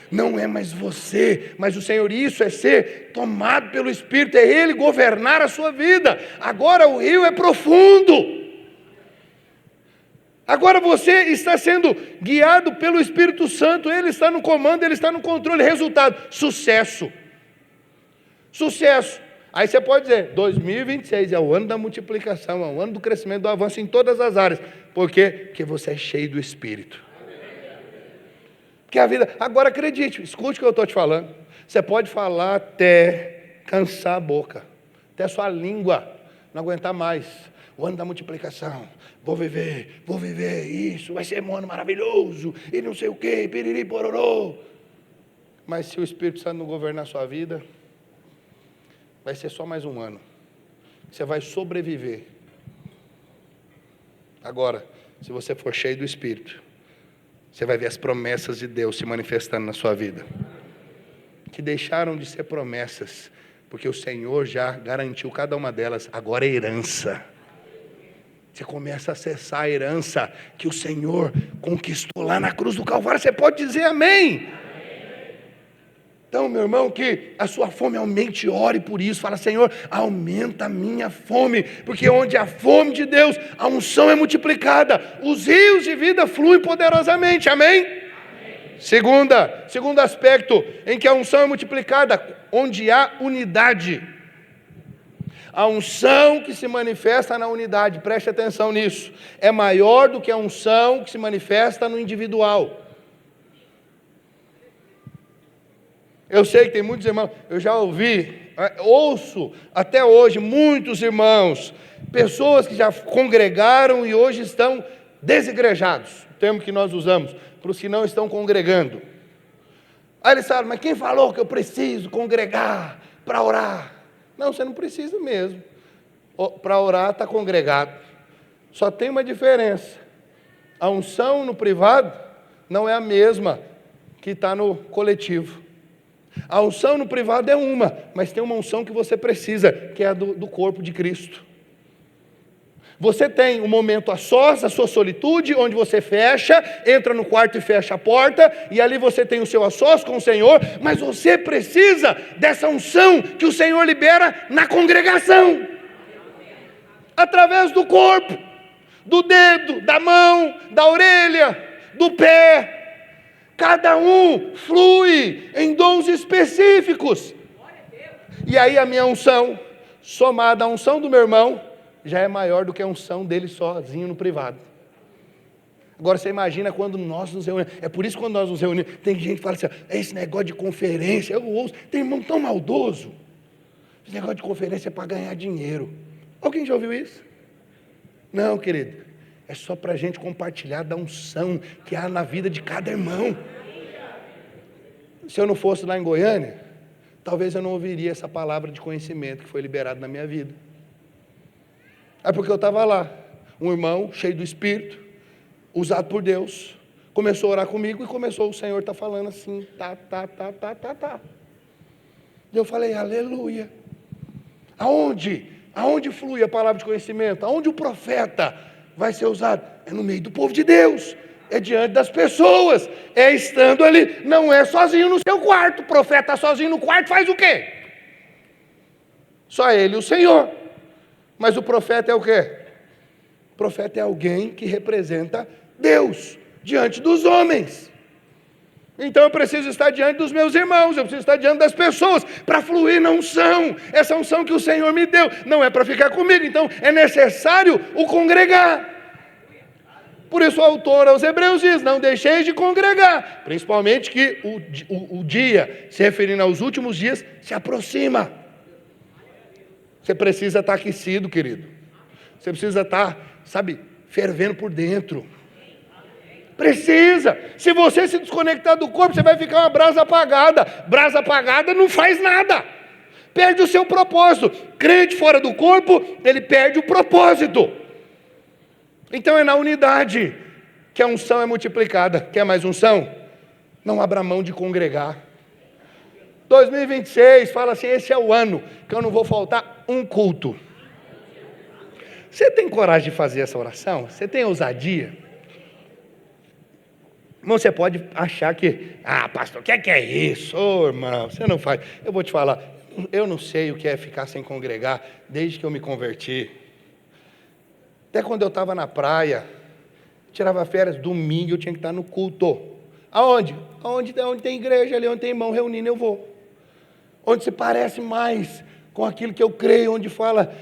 Não é mais você, mas o Senhor. Isso é ser tomado pelo Espírito, é Ele governar a sua vida. Agora o rio é profundo. Agora você está sendo guiado pelo Espírito Santo, Ele está no comando, Ele está no controle. Resultado: sucesso. Sucesso. Aí você pode dizer, 2026 é o ano da multiplicação, é o ano do crescimento, do avanço em todas as áreas. Por quê? Porque você é cheio do Espírito. Porque a vida, agora acredite, escute o que eu estou te falando. Você pode falar até cansar a boca, até a sua língua não aguentar mais. O ano da multiplicação, vou viver, isso vai ser um ano maravilhoso, e não sei o que, piriri, pororô. Mas se o Espírito Santo não governar a sua vida, vai ser só mais um ano. Você vai sobreviver. Agora, se você for cheio do Espírito, você vai ver as promessas de Deus se manifestando na sua vida. Que deixaram de ser promessas, porque o Senhor já garantiu cada uma delas. Agora é herança. Você começa a acessar a herança que o Senhor conquistou lá na cruz do Calvário. Você pode dizer amém. Então, meu irmão, que a sua fome aumente, ore por isso. Fala, Senhor, aumenta a minha fome. Porque onde há fome de Deus, a unção é multiplicada. Os rios de vida fluem poderosamente. Amém? Segundo aspecto em que a unção é multiplicada, onde há unidade. A unção que se manifesta na unidade, preste atenção nisso, é maior do que a unção que se manifesta no individual. Eu sei que tem muitos irmãos, eu já ouço até hoje muitos irmãos, pessoas que já congregaram e hoje estão desigrejados, o termo que nós usamos, para os que não estão congregando. Aí eles falam, mas quem falou que eu preciso congregar para orar? Não, você não precisa mesmo. Para orar está congregado. Só tem uma diferença. A unção no privado não é a mesma que está no coletivo. A unção no privado é uma, mas tem uma unção que você precisa, que é a do corpo de Cristo. Você tem um momento a sós, a sua solitude, onde você fecha, entra no quarto e fecha a porta, e ali você tem o seu a sós com o Senhor, mas você precisa dessa unção que o Senhor libera na congregação, através do corpo, do dedo, da mão, da orelha, do pé. Cada um flui em dons específicos. E aí a minha unção, somada à unção do meu irmão, já é maior do que a unção dele sozinho no privado. Agora você imagina quando nós nos reunimos. É por isso que quando nós nos reunimos, tem gente que fala assim, esse negócio de conferência, eu ouço, tem irmão tão maldoso. Esse negócio de conferência é para ganhar dinheiro. Alguém já ouviu isso? Não, querido. É só para a gente compartilhar da unção que há na vida de cada irmão. Se eu não fosse lá em Goiânia, talvez eu não ouviria essa palavra de conhecimento que foi liberada na minha vida. É porque eu estava lá, um irmão cheio do Espírito, usado por Deus, começou a orar comigo e o Senhor está falando assim, tá. E eu falei, aleluia. Aonde flui a palavra de conhecimento? Aonde o profeta vai ser usado? É no meio do povo de Deus, é diante das pessoas, é estando ali, não é sozinho no seu quarto. O profeta sozinho no quarto faz o quê? Só ele e o Senhor. Mas o profeta é o quê? O profeta é alguém que representa Deus diante dos homens. Então eu preciso estar diante dos meus irmãos, eu preciso estar diante das pessoas, para fluir na unção, essa unção que o Senhor me deu, não é para ficar comigo, então é necessário o congregar. Por isso o autor aos Hebreus diz, não deixeis de congregar, principalmente que o dia, se referindo aos últimos dias, se aproxima. Você precisa estar aquecido, querido, você precisa estar, fervendo por dentro. Precisa. Se você se desconectar do corpo, você vai ficar uma brasa apagada. Brasa apagada não faz nada. Perde o seu propósito. Crente fora do corpo, ele perde o propósito. Então é na unidade que a unção é multiplicada. Quer mais unção? Não abra mão de congregar. 2026, fala assim, esse é o ano que eu não vou faltar um culto. Você tem coragem de fazer essa oração? Você tem ousadia? Irmão, você pode achar que, pastor, o que é isso? Irmão, você não faz. Eu vou te falar, eu não sei o que é ficar sem congregar desde que eu me converti. Até quando eu estava na praia, tirava férias, domingo eu tinha que estar no culto. Aonde? Onde tem igreja ali, onde tem irmão reunindo, eu vou. Onde se parece mais com aquilo que eu creio, onde fala,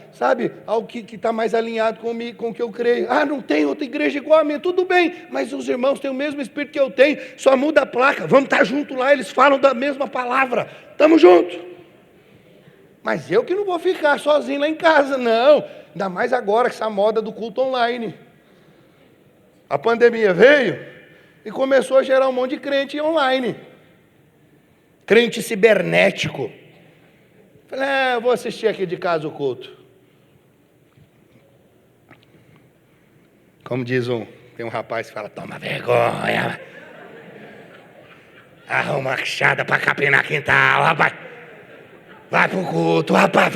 algo que está mais alinhado comigo, com o que eu creio. Não tem outra igreja igual a minha, tudo bem, mas os irmãos têm o mesmo espírito que eu tenho, só muda a placa, vamos estar junto lá, eles falam da mesma palavra, estamos juntos. Mas eu que não vou ficar sozinho lá em casa, não, ainda mais agora, essa moda do culto online. A pandemia veio e começou a gerar um monte de crente online, crente cibernético. Falei, eu vou assistir aqui de casa o culto. Como diz tem um rapaz que fala, toma vergonha. Arruma uma chada para capinar quintal, rapaz. Vai pro culto, rapaz,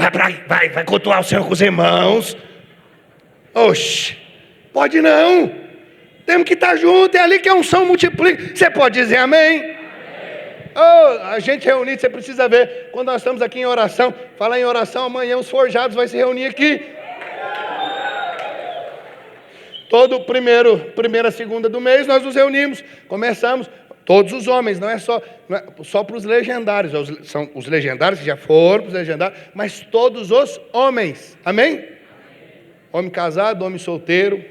vai cultuar o Senhor com os irmãos. Oxe, pode não. Temos que estar juntos, é ali que a unção multiplica. Você pode dizer amém? Oh, a gente reunida, você precisa ver, quando nós estamos aqui em oração, falar em oração, amanhã os forjados vão se reunir aqui. Todo primeira segunda do mês nós nos reunimos, começamos, todos os homens, não é só para os legendários, são os legendários que já foram para os legendários, mas todos os homens, amém? Homem casado, homem solteiro,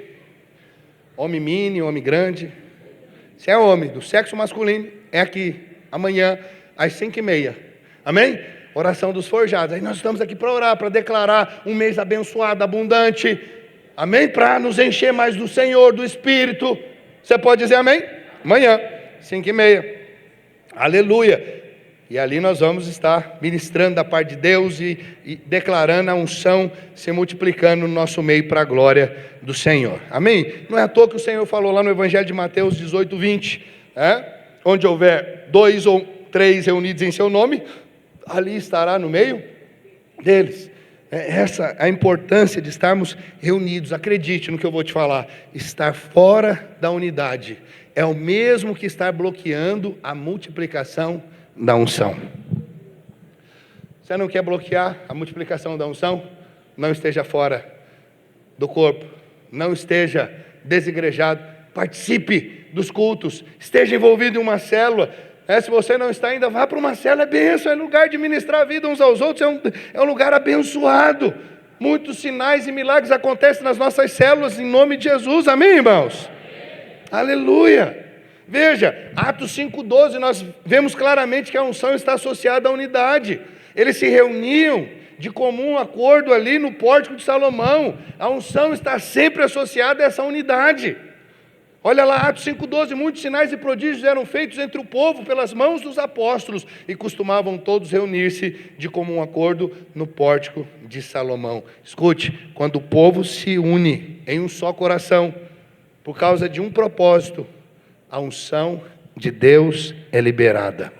homem mini, homem grande, se é homem do sexo masculino, é aqui, amanhã, às 5h30, amém? Oração dos forjados, aí nós estamos aqui para orar, para declarar um mês abençoado, abundante, amém? Para nos encher mais do Senhor, do Espírito. Você pode dizer amém? Amanhã, 5h30. Aleluia. E ali nós vamos estar ministrando da parte de Deus e declarando a unção se multiplicando no nosso meio para a glória do Senhor. Amém? Não é à toa que o Senhor falou lá no Evangelho de Mateus 18:20, onde houver 2 ou 3 reunidos em seu nome, ali estará no meio deles. Essa é a importância de estarmos reunidos. Acredite no que eu vou te falar. Estar fora da unidade é o mesmo que estar bloqueando a multiplicação da unção. Você não quer bloquear a multiplicação da unção? Não esteja fora do corpo. Não esteja desigrejado. Participe dos cultos. Esteja envolvido em uma célula. Se você não está ainda, vá para uma célula, é bênção, é lugar de ministrar a vida uns aos outros, é um lugar abençoado. Muitos sinais e milagres acontecem nas nossas células, em nome de Jesus, amém, irmãos? Amém. Aleluia! Veja, Atos 5:12, nós vemos claramente que a unção está associada à unidade. Eles se reuniam de comum acordo ali no pórtico de Salomão. A unção está sempre associada a essa unidade. Olha lá, Atos 5:12, muitos sinais e prodígios eram feitos entre o povo pelas mãos dos apóstolos, e costumavam todos reunir-se de comum acordo no pórtico de Salomão. Escute, quando o povo se une em um só coração, por causa de um propósito, a unção de Deus é liberada.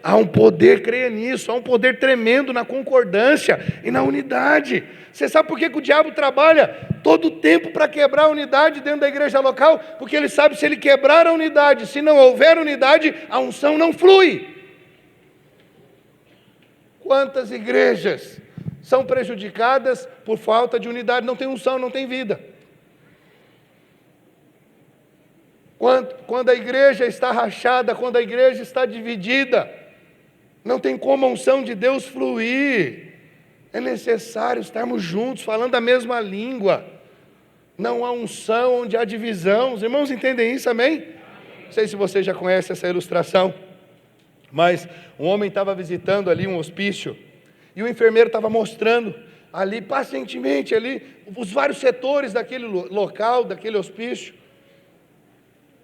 Há um poder, creia nisso, há um poder tremendo na concordância e na unidade. Você sabe por que o diabo trabalha todo o tempo para quebrar a unidade dentro da igreja local? Porque ele sabe, se ele quebrar a unidade, se não houver unidade, a unção não flui. Quantas igrejas são prejudicadas por falta de unidade? Não tem unção, não tem vida. Quando a igreja está rachada, quando a igreja está dividida, não tem como a unção de Deus fluir. É necessário estarmos juntos, falando a mesma língua. Não há unção onde há divisão. Os irmãos entendem isso, amém? Não sei se você já conhece essa ilustração, mas um homem estava visitando ali um hospício, e o enfermeiro estava mostrando ali, pacientemente, ali, os vários setores daquele local, daquele hospício.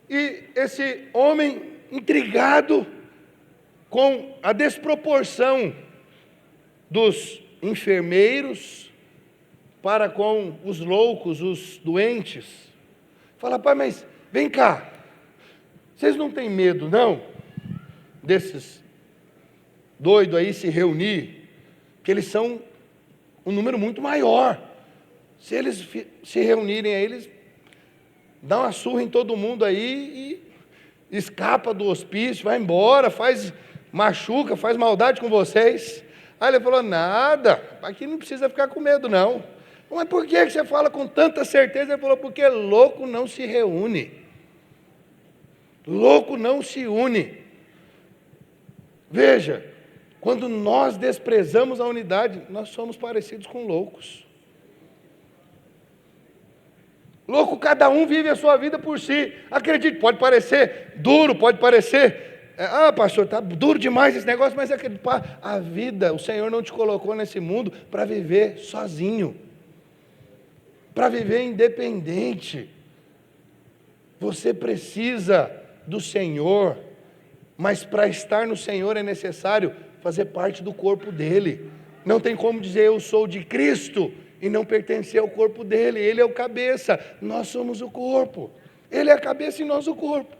E esse homem, intrigado com a desproporção dos enfermeiros para com os loucos, os doentes, fala: pai, mas vem cá, vocês não têm medo não, desses doidos aí se reunir, porque eles são um número muito maior, se eles se reunirem aí, eles dão uma surra em todo mundo aí e escapa do hospício, vai embora, machuca, faz maldade com vocês. Aí ele falou: nada, aqui não precisa ficar com medo não. Mas por que você fala com tanta certeza? Ele falou: porque louco não se reúne. Louco não se une. Veja, quando nós desprezamos a unidade, nós somos parecidos com loucos. Louco, cada um vive a sua vida por si. Acredite, pode parecer duro, pode parecer... pastor, está duro demais esse negócio, mas a vida, o Senhor não te colocou nesse mundo para viver sozinho, para viver independente. Você precisa do Senhor, mas para estar no Senhor é necessário fazer parte do corpo dele. Não tem como dizer eu sou de Cristo e não pertencer ao corpo dele. Ele é o cabeça, nós somos o corpo. Ele é a cabeça e nós o corpo.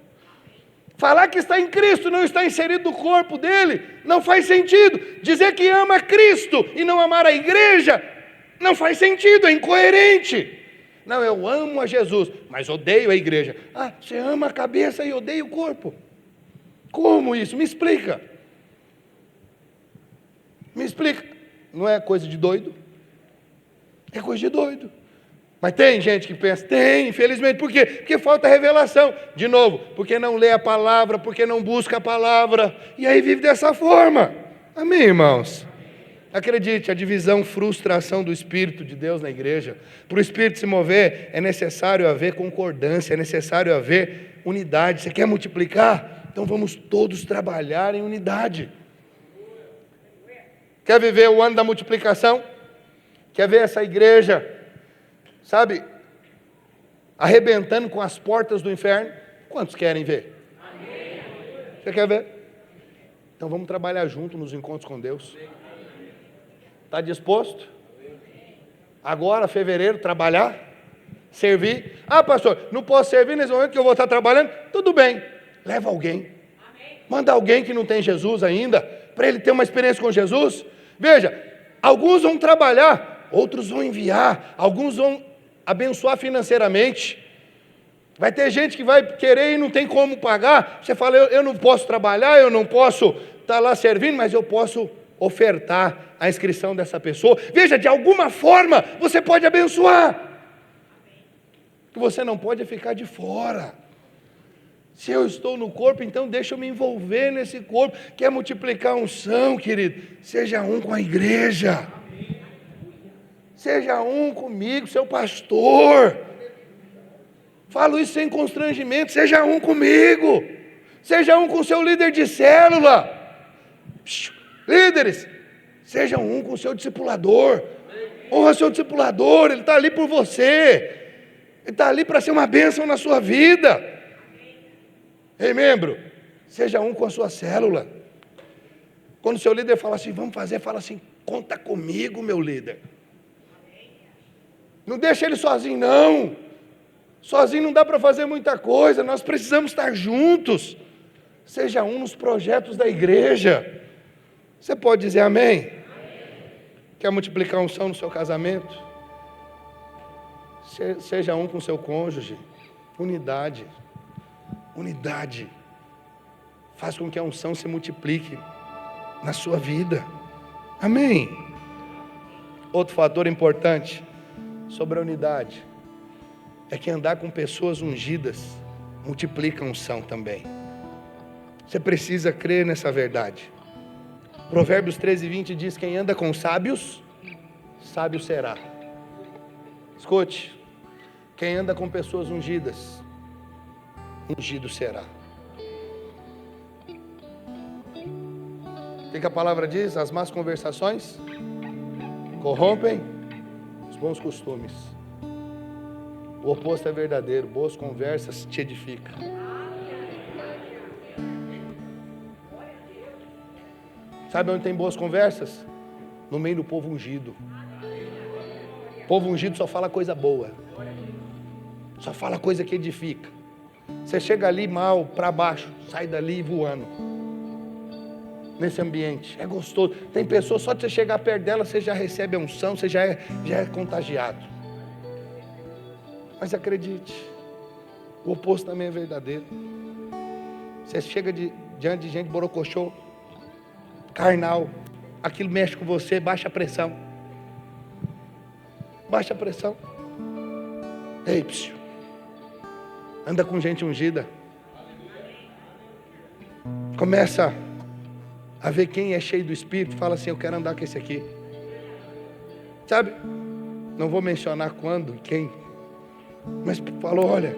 Falar que está em Cristo e não está inserido no corpo dele, não faz sentido. Dizer que ama Cristo e não amar a igreja, não faz sentido, é incoerente. Não, eu amo a Jesus, mas odeio a igreja. Você ama a cabeça e odeia o corpo. Como isso? Me explica. Me explica. Não é coisa de doido? É coisa de doido. Mas tem gente que pensa, tem, infelizmente. Por quê? Porque falta revelação. De novo, porque não lê a palavra, porque não busca a palavra. E aí vive dessa forma. Amém, irmãos? Acredite, a divisão frustra a ação do Espírito de Deus na igreja. Para o Espírito se mover, é necessário haver concordância, é necessário haver unidade. Você quer multiplicar? Então vamos todos trabalhar em unidade. Quer viver o ano da multiplicação? Quer ver essa igreja, sabe, arrebentando com as portas do inferno? Quantos querem ver? Amém. Você quer ver? Então vamos trabalhar junto nos encontros com Deus. Está disposto? Agora, fevereiro, trabalhar? Servir? Ah, pastor, não posso servir nesse momento que eu vou estar trabalhando? Tudo bem, leva alguém. Manda alguém que não tem Jesus ainda, para ele ter uma experiência com Jesus. Veja, alguns vão trabalhar, outros vão enviar, alguns vão abençoar financeiramente. Vai ter gente que vai querer e não tem como pagar. Você fala, eu não posso trabalhar, eu não posso estar lá servindo, mas eu posso ofertar a inscrição dessa pessoa. Veja, de alguma forma você pode abençoar. O que você não pode é ficar de fora. Se eu estou no corpo, então deixa eu me envolver nesse corpo. Quer multiplicar a unção, querido? Seja um com a igreja. Seja um comigo, seu pastor. Falo isso sem constrangimento. Seja um comigo. Seja um com seu líder de célula. Líderes, seja um com seu discipulador. Honra seu discipulador, ele está ali por você. Ele está ali para ser uma bênção na sua vida. Ei, membro, seja um com a sua célula. Quando o seu líder fala assim, vamos fazer, fala assim, conta comigo, meu líder. Não deixa ele sozinho, não. Sozinho não dá para fazer muita coisa, nós precisamos estar juntos. Seja um nos projetos da igreja. Você pode dizer amém? Quer multiplicar a unção no seu casamento? Seja um com seu cônjuge. Unidade. Unidade faz com que a unção se multiplique na sua vida. Amém? Outro fator importante sobre a unidade é que andar com pessoas ungidas multiplica a unção também. Você precisa crer nessa verdade. Provérbios 13:20 diz, quem anda com sábios, sábio será. Escute, quem anda com pessoas ungidas, ungido será. O que a palavra diz? As más conversações corrompem os bons costumes. O oposto é verdadeiro. Boas conversas te edificam. Sabe onde tem boas conversas? No meio do povo ungido. O povo ungido só fala coisa boa. Só fala coisa que edifica. Você chega ali mal, para baixo, sai dali voando. Nesse ambiente, é gostoso. Tem pessoas, só de você chegar perto dela, você já recebe a unção, você já é contagiado. Mas acredite, o oposto também é verdadeiro. Você chega diante de gente borocochô, carnal, aquilo mexe com você, baixa a pressão. Baixa a pressão. Ei, psiu. Anda com gente ungida. Começa a ver quem é cheio do Espírito. Fala assim, eu quero andar com esse aqui. Sabe? Não vou mencionar quando e quem. Mas falou, olha,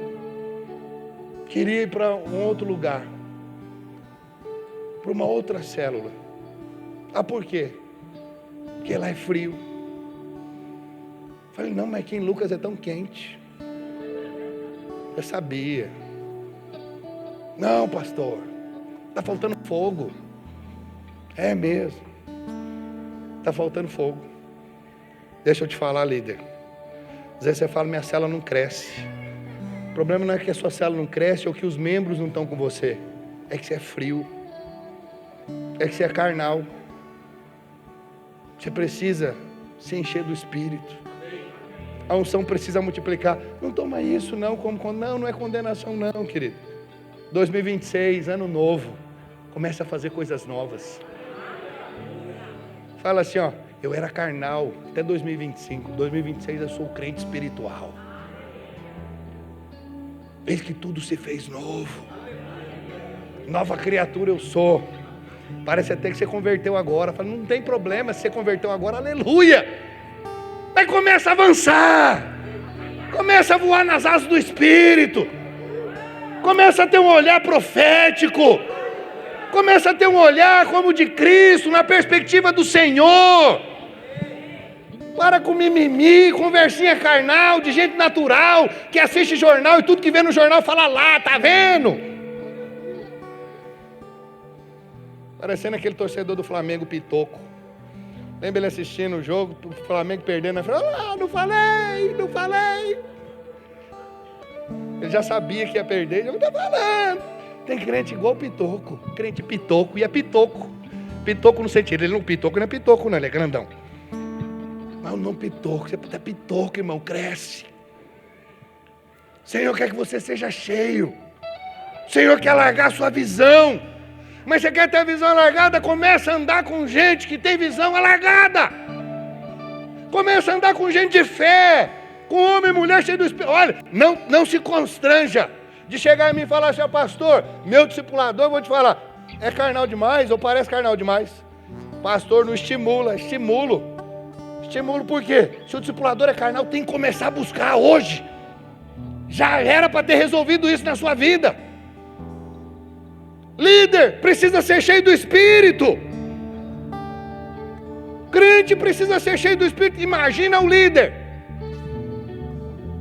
queria ir para um outro lugar. Para uma outra célula. Ah, por quê? Porque lá é frio. Falei, não, mas aqui em Lucas é tão quente. Eu sabia. Não, pastor, está faltando fogo. É mesmo. Está faltando fogo. Deixa eu te falar, líder. Às vezes você fala, minha célula não cresce. O problema não é que a sua célula não cresce ou que os membros não estão com você. É que você é frio. É que você é carnal. Você precisa se encher do Espírito. A unção precisa multiplicar. Não toma isso não como não é condenação não, querido. 2026, ano novo. Comece a fazer coisas novas. Fala assim, ó, eu era carnal até 2025, 2026 eu sou crente espiritual. Eis que tudo se fez novo. Nova criatura eu sou. Parece até que você converteu agora. Fala, não tem problema, se você converteu agora, aleluia. Mas começa a avançar. Começa a voar nas asas do Espírito. Começa a ter um olhar profético. Começa a ter um olhar como o de Cristo, na perspectiva do Senhor. Para com mimimi, conversinha carnal, de gente natural, que assiste jornal e tudo que vê no jornal fala lá, tá vendo? Parecendo aquele torcedor do Flamengo pitoco. Lembra ele assistindo o jogo, o Flamengo perdendo, ele falou, não falei. Ele já sabia que ia perder, ele não tá falando. Tem crente igual pitoco, crente pitoco, e é pitoco. Pitoco no sentido, ele não pitoco, não é pitoco não, ele é grandão. Mas não pitoco, você é pitoco, irmão, cresce. O Senhor quer que você seja cheio. O Senhor quer largar a sua visão. Mas você quer ter a visão alargada? Começa a andar com gente que tem visão alargada. Começa a andar com gente de fé, com homem e mulher cheio do Espírito. Olha, não se constranja de chegar em mim e falar assim, pastor, meu discipulador, eu vou te falar, é carnal demais ou parece carnal demais? Pastor, não estimula, estimulo por quê? Se o discipulador é carnal, tem que começar a buscar hoje. Já era para ter resolvido isso na sua vida. Líder precisa ser cheio do Espírito. Crente precisa ser cheio do Espírito. Imagina o líder.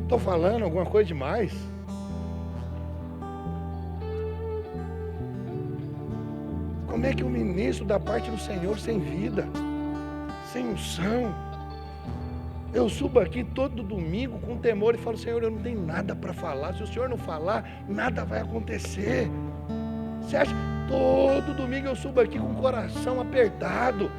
Estou falando alguma coisa demais? Como é que o ministro da parte do Senhor sem vida, sem unção? Eu subo aqui todo domingo com temor e falo, Senhor, eu não tenho nada para falar. Se o Senhor não falar, nada vai acontecer. Você acha? Todo domingo eu subo aqui com o coração apertado.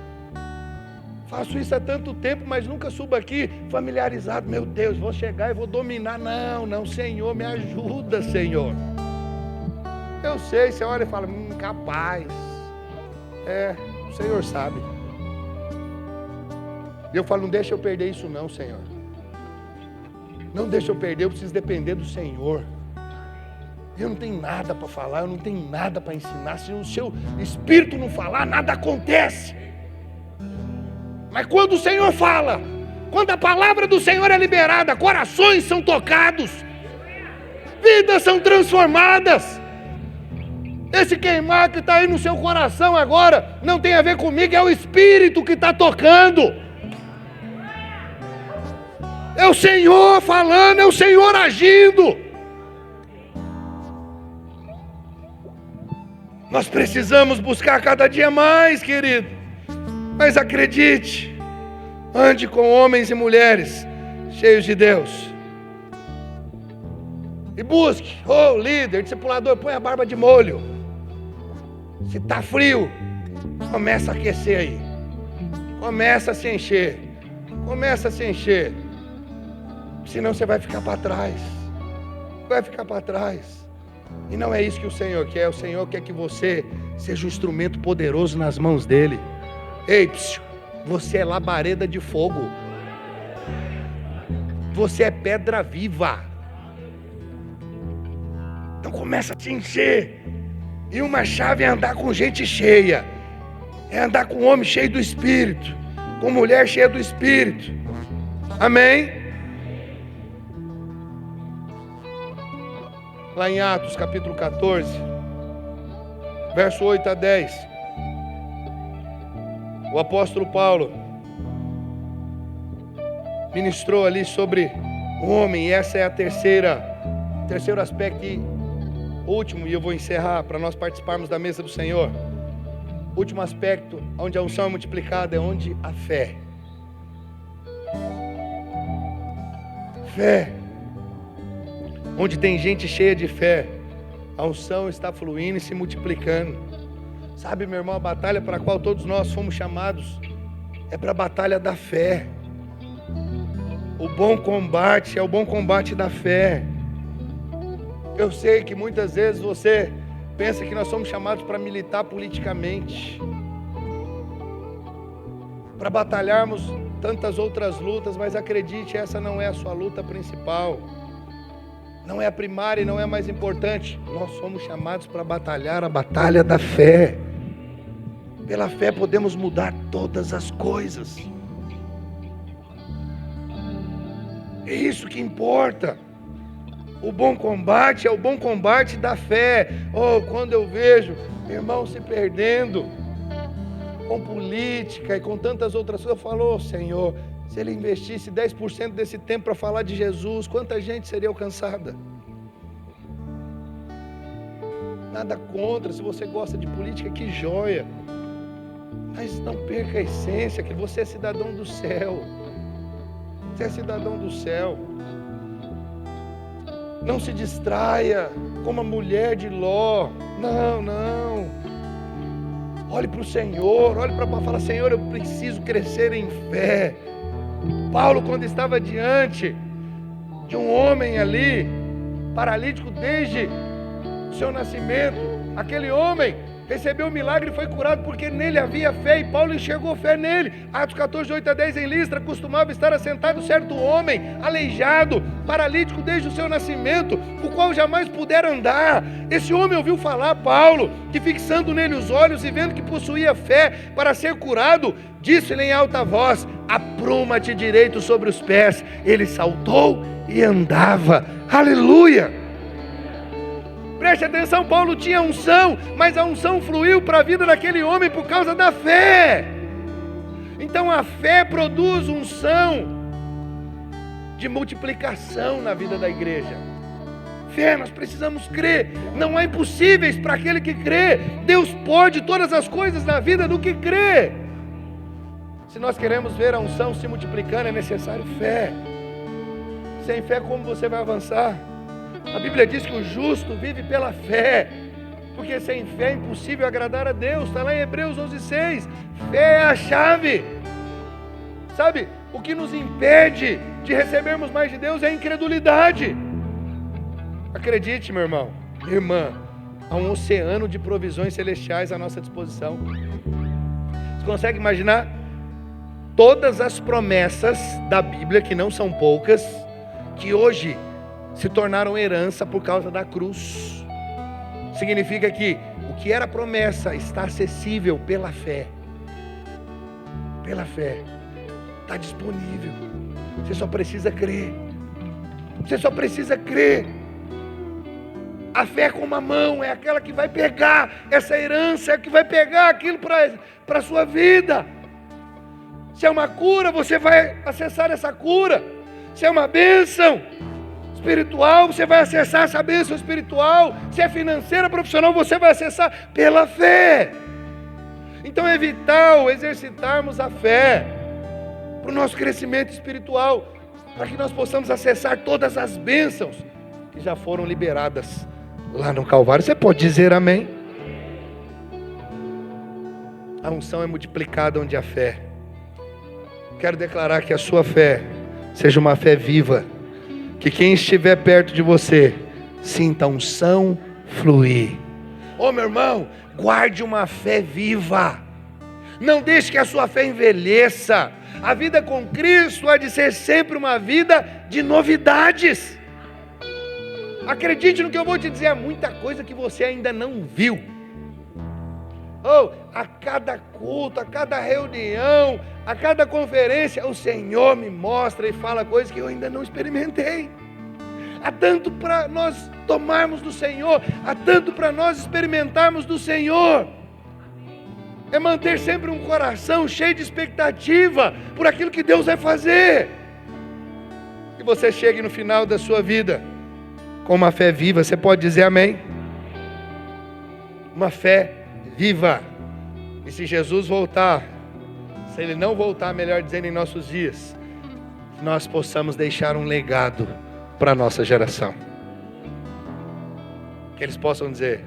Faço isso há tanto tempo, mas nunca subo aqui familiarizado. Meu Deus, vou chegar e vou dominar. Não, Senhor, me ajuda, Senhor. Eu sei, você olha e fala, capaz. O Senhor sabe. Eu falo, não deixa eu perder isso não, Senhor. Não deixa eu perder, eu preciso depender do Senhor. Eu não tenho nada para falar, eu não tenho nada para ensinar. Se o seu Espírito não falar, nada acontece. Mas quando o Senhor fala, quando a palavra do Senhor é liberada, corações são tocados, vidas são transformadas. Esse queimar que está aí no seu coração agora, não tem a ver comigo, é o Espírito que está tocando. É o Senhor falando, é o Senhor agindo. Nós precisamos buscar cada dia mais, querido. Mas acredite, ande com homens e mulheres cheios de Deus. E busque, líder, discipulador, põe a barba de molho. Se está frio, começa a aquecer aí. Começa a se encher. Senão você vai ficar para trás. E não é isso que o Senhor quer. O Senhor quer que você seja um instrumento poderoso nas mãos dEle. Ei, você é labareda de fogo. Você é pedra viva. Então começa a te encher. E uma chave é andar com gente cheia. É andar com homem cheio do Espírito. Com mulher cheia do Espírito. Amém? Lá em Atos capítulo 14, verso 8 a 10, o apóstolo Paulo ministrou ali sobre o homem, e essa é a terceiro aspecto e último, e eu vou encerrar para nós participarmos da mesa do Senhor. Último aspecto, onde a unção é multiplicada, é onde a fé. Onde tem gente cheia de fé, a unção está fluindo e se multiplicando. Sabe, meu irmão, a batalha para a qual todos nós fomos chamados é para a batalha da fé. O bom combate é o bom combate da fé. Eu sei que muitas vezes você pensa que nós somos chamados para militar politicamente, para batalharmos tantas outras lutas, mas acredite, essa não é a sua luta principal, não é a primária e não é a mais importante. Nós somos chamados para batalhar a batalha da fé. Pela fé podemos mudar todas as coisas. É isso que importa. O bom combate é o bom combate da fé. Oh, quando eu vejo irmãos se perdendo com política e com tantas outras coisas, eu falo, oh, Senhor, se ele investisse 10% desse tempo para falar de Jesus, quanta gente seria alcançada? Nada contra, se você gosta de política, que joia. Mas não perca a essência, que você é cidadão do céu. Você é cidadão do céu. Não se distraia como a mulher de Ló. Não. Olhe para o Senhor, olhe para falar, Senhor, eu preciso crescer em fé. Paulo, quando estava diante de um homem ali, paralítico desde o seu nascimento, aquele homem recebeu o milagre e foi curado porque nele havia fé, e Paulo enxergou fé nele. Atos 14, 8 a 10, em Listra costumava estar assentado certo homem, aleijado, paralítico desde o seu nascimento, o qual jamais pudera andar. Esse homem ouviu falar Paulo, que fixando nele os olhos e vendo que possuía fé para ser curado, disse-lhe em alta voz, apruma-te direito sobre os pés. Ele saltou e andava. Aleluia! Preste atenção, Paulo tinha unção, mas a unção fluiu para a vida daquele homem por causa da fé. Então a fé produz unção de multiplicação na vida da igreja. Fé, nós precisamos crer. Não há impossíveis para aquele que crê. Deus pode todas as coisas na vida do que crê. Se nós queremos ver a unção se multiplicando, é necessário fé. Sem fé, como você vai avançar? A Bíblia diz que o justo vive pela fé, porque sem fé é impossível agradar a Deus. Está lá em Hebreus 11:6. Fé é a chave. Sabe, o que nos impede de recebermos mais de Deus é a incredulidade. Acredite, meu irmão, minha irmã, há um oceano de provisões celestiais à nossa disposição. Você consegue imaginar? Todas as promessas da Bíblia, que não são poucas, que hoje se tornaram herança por causa da cruz. Significa que o que era promessa está acessível pela fé. Pela fé. Está disponível. Você só precisa crer. Você só precisa crer. A fé com uma mão é aquela que vai pegar essa herança, é que vai pegar aquilo para a sua vida. Se é uma cura, você vai acessar essa cura. Se é uma bênção espiritual, você vai acessar essa bênção espiritual. Se é financeira, profissional, você vai acessar pela fé. Então é vital exercitarmos a fé para o nosso crescimento espiritual, para que nós possamos acessar todas as bênçãos que já foram liberadas lá no Calvário. Você pode dizer amém? A unção é multiplicada onde há fé. Quero declarar que a sua fé seja uma fé viva, que quem estiver perto de você sinta a unção fluir. Ô meu irmão, guarde uma fé viva. Não deixe que a sua fé envelheça. A vida com Cristo há de ser sempre uma vida de novidades. Acredite no que eu vou te dizer, há muita coisa que você ainda não viu. A cada culto, a cada reunião, a cada conferência, o Senhor me mostra e fala coisas que eu ainda não experimentei. Há tanto para nós tomarmos do Senhor, há tanto para nós experimentarmos do Senhor. É manter sempre um coração cheio de expectativa por aquilo que Deus vai fazer. Que você chegue no final da sua vida com uma fé viva. Você pode dizer amém? Uma fé viva. E se Jesus voltar, se Ele não voltar, melhor dizendo, em nossos dias, nós possamos deixar um legado para a nossa geração. Que eles possam dizer,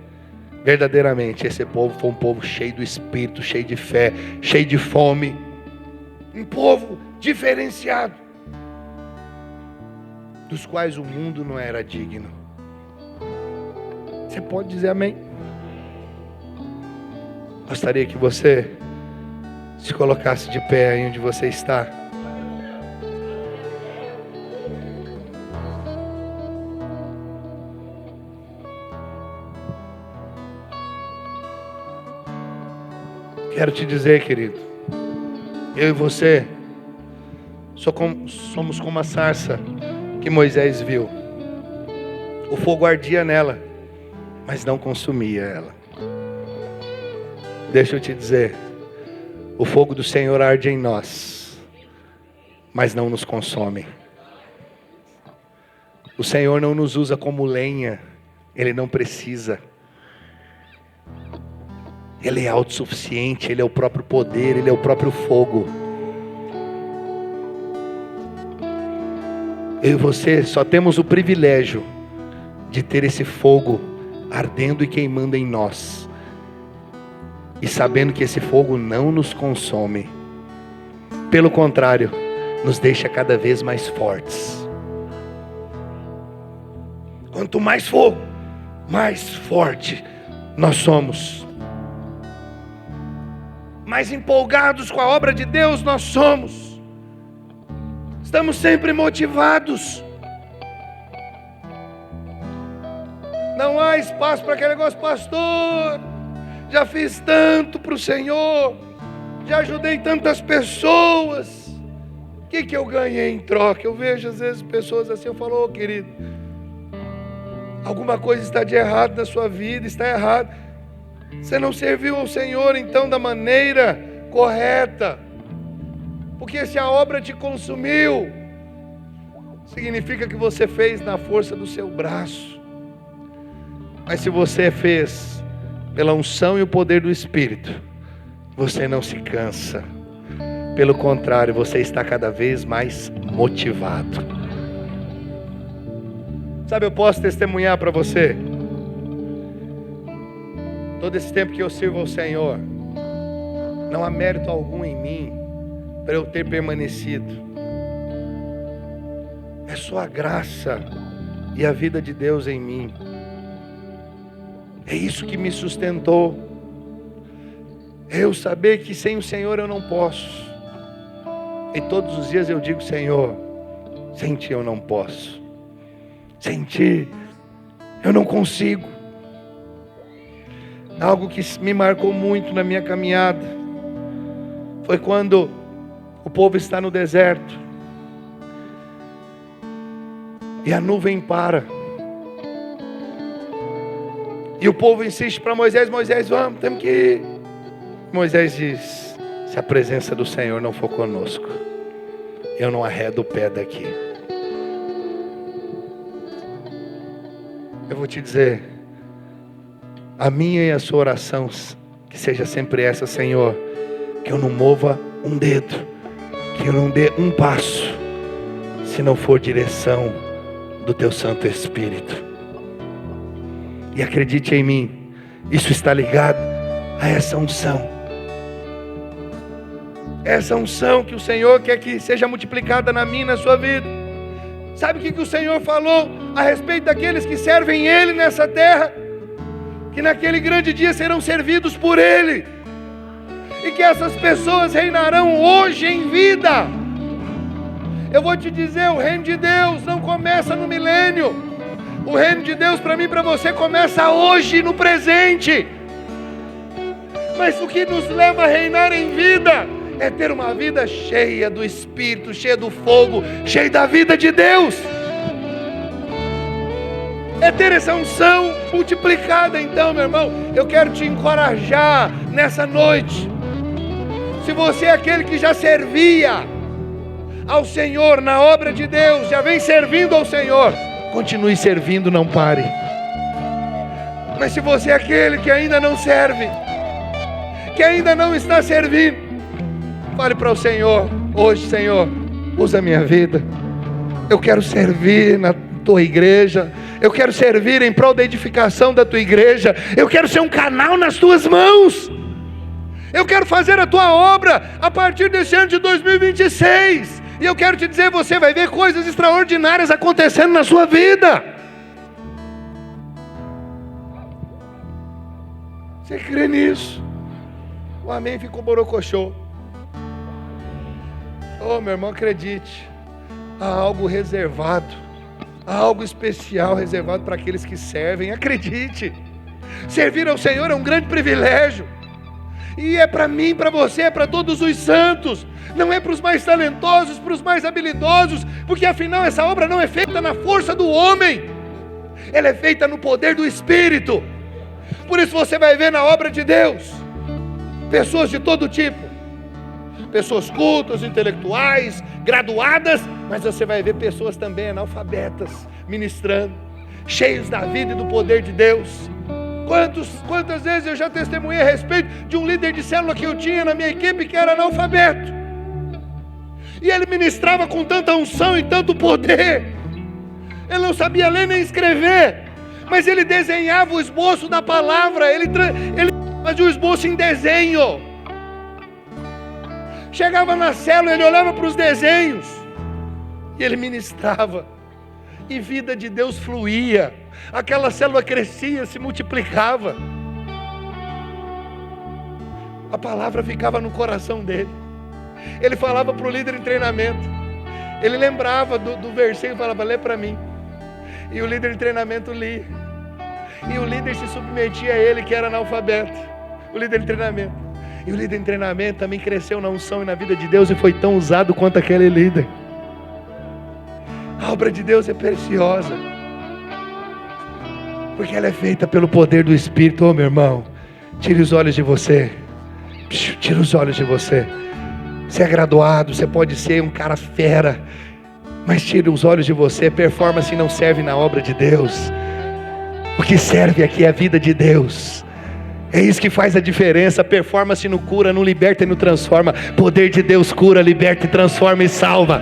verdadeiramente, esse povo foi um povo cheio do Espírito, cheio de fé, cheio de fome. Um povo diferenciado, dos quais o mundo não era digno. Você pode dizer amém? Gostaria que você se colocasse de pé aí onde você está. Quero te dizer, querido, eu e você somos como a sarça que Moisés viu. O fogo ardia nela, mas não consumia ela. Deixa eu te dizer, o fogo do Senhor arde em nós, mas não nos consome. O Senhor não nos usa como lenha, Ele não precisa. Ele é autossuficiente, Ele é o próprio poder, Ele é o próprio fogo. Eu e você só temos o privilégio de ter esse fogo ardendo e queimando em nós. E sabendo que esse fogo não nos consome. Pelo contrário, nos deixa cada vez mais fortes. Quanto mais fogo, mais forte nós somos. Mais empolgados com a obra de Deus nós somos. Estamos sempre motivados. Não há espaço para aquele negócio, pastor. Já fiz tanto para o Senhor. Já ajudei tantas pessoas. O que eu ganhei em troca? Eu vejo às vezes pessoas assim, eu falo, querido, alguma coisa está de errado na sua vida, está errado. Você não serviu ao Senhor então da maneira correta. Porque se a obra te consumiu, significa que você fez na força do seu braço. Mas se você fez pela unção e o poder do Espírito, você não se cansa. Pelo contrário, você está cada vez mais motivado. Sabe, eu posso testemunhar para você. Todo esse tempo que eu sirvo ao Senhor, não há mérito algum em mim para eu ter permanecido. É só a graça e a vida de Deus em mim. É isso que me sustentou. É eu saber que sem o Senhor eu não posso. E todos os dias eu digo, Senhor, sem Ti eu não posso. Sem Ti eu não consigo. Algo que me marcou muito na minha caminhada foi quando o povo está no deserto e a nuvem para. E o povo insiste para Moisés, vamos, temos que ir. Moisés diz, se a presença do Senhor não for conosco, eu não arredo o pé daqui. Eu vou te dizer, a minha e a sua oração, que seja sempre essa, Senhor, que eu não mova um dedo, que eu não dê um passo, se não for direção do Teu Santo Espírito. E acredite em mim, isso está ligado a essa unção. Essa unção que o Senhor quer que seja multiplicada na minha e na sua vida. Sabe o que o Senhor falou a respeito daqueles que servem Ele nessa terra? Que naquele grande dia serão servidos por Ele. E que essas pessoas reinarão hoje em vida. Eu vou te dizer, o reino de Deus não começa no milênio. O reino de Deus para mim e para você começa hoje, no presente. Mas o que nos leva a reinar em vida é ter uma vida cheia do Espírito, cheia do fogo, cheia da vida de Deus. É ter essa unção multiplicada. Então, meu irmão, eu quero te encorajar nessa noite. Se você é aquele que já servia ao Senhor na obra de Deus, já vem servindo ao Senhor, continue servindo, não pare. Mas se você é aquele que ainda não serve, que ainda não está servindo, fale para o Senhor, hoje, Senhor, usa a minha vida. Eu quero servir na Tua igreja. Eu quero servir em prol da edificação da Tua igreja. Eu quero ser um canal nas Tuas mãos. Eu quero fazer a Tua obra a partir desse ano de 2026. E eu quero te dizer, você vai ver coisas extraordinárias acontecendo na sua vida. Você crê nisso? O amém ficou borocochô. Oh, meu irmão, acredite. Há algo reservado. Há algo especial reservado para aqueles que servem. Acredite. Servir ao Senhor é um grande privilégio. E é para mim, para você, é para todos os santos. Não é para os mais talentosos, para os mais habilidosos. Porque afinal essa obra não é feita na força do homem. Ela é feita no poder do Espírito. Por isso você vai ver na obra de Deus pessoas de todo tipo. Pessoas cultas, intelectuais, graduadas. Mas você vai ver pessoas também analfabetas ministrando, cheios da vida e do poder de Deus. Quantas vezes eu já testemunhei a respeito de um líder de célula que eu tinha na minha equipe que era analfabeto. E ele ministrava com tanta unção e tanto poder. Ele não sabia ler nem escrever, mas ele desenhava o esboço da palavra. Ele fazia o esboço em desenho. Chegava na célula, ele olhava para os desenhos e ele ministrava. E vida de Deus fluía. Aquela célula crescia, se multiplicava. A palavra ficava no coração dele. Ele falava para o líder em treinamento. Ele lembrava do versículo e falava: lê para mim. E o líder em treinamento lia. E o líder se submetia a ele, que era analfabeto. O líder em treinamento. E o líder em treinamento também cresceu na unção e na vida de Deus e foi tão usado quanto aquele líder. A obra de Deus é preciosa, porque ela é feita pelo poder do Espírito. Oh, meu irmão, tire os olhos de você. Tira os olhos de você. Você é graduado, você pode ser um cara fera, mas tire os olhos de você. Performance não serve na obra de Deus. O que serve aqui é a vida de Deus. É isso que faz a diferença. Performance não cura, não liberta e não transforma. Poder de Deus cura, liberta e transforma e salva.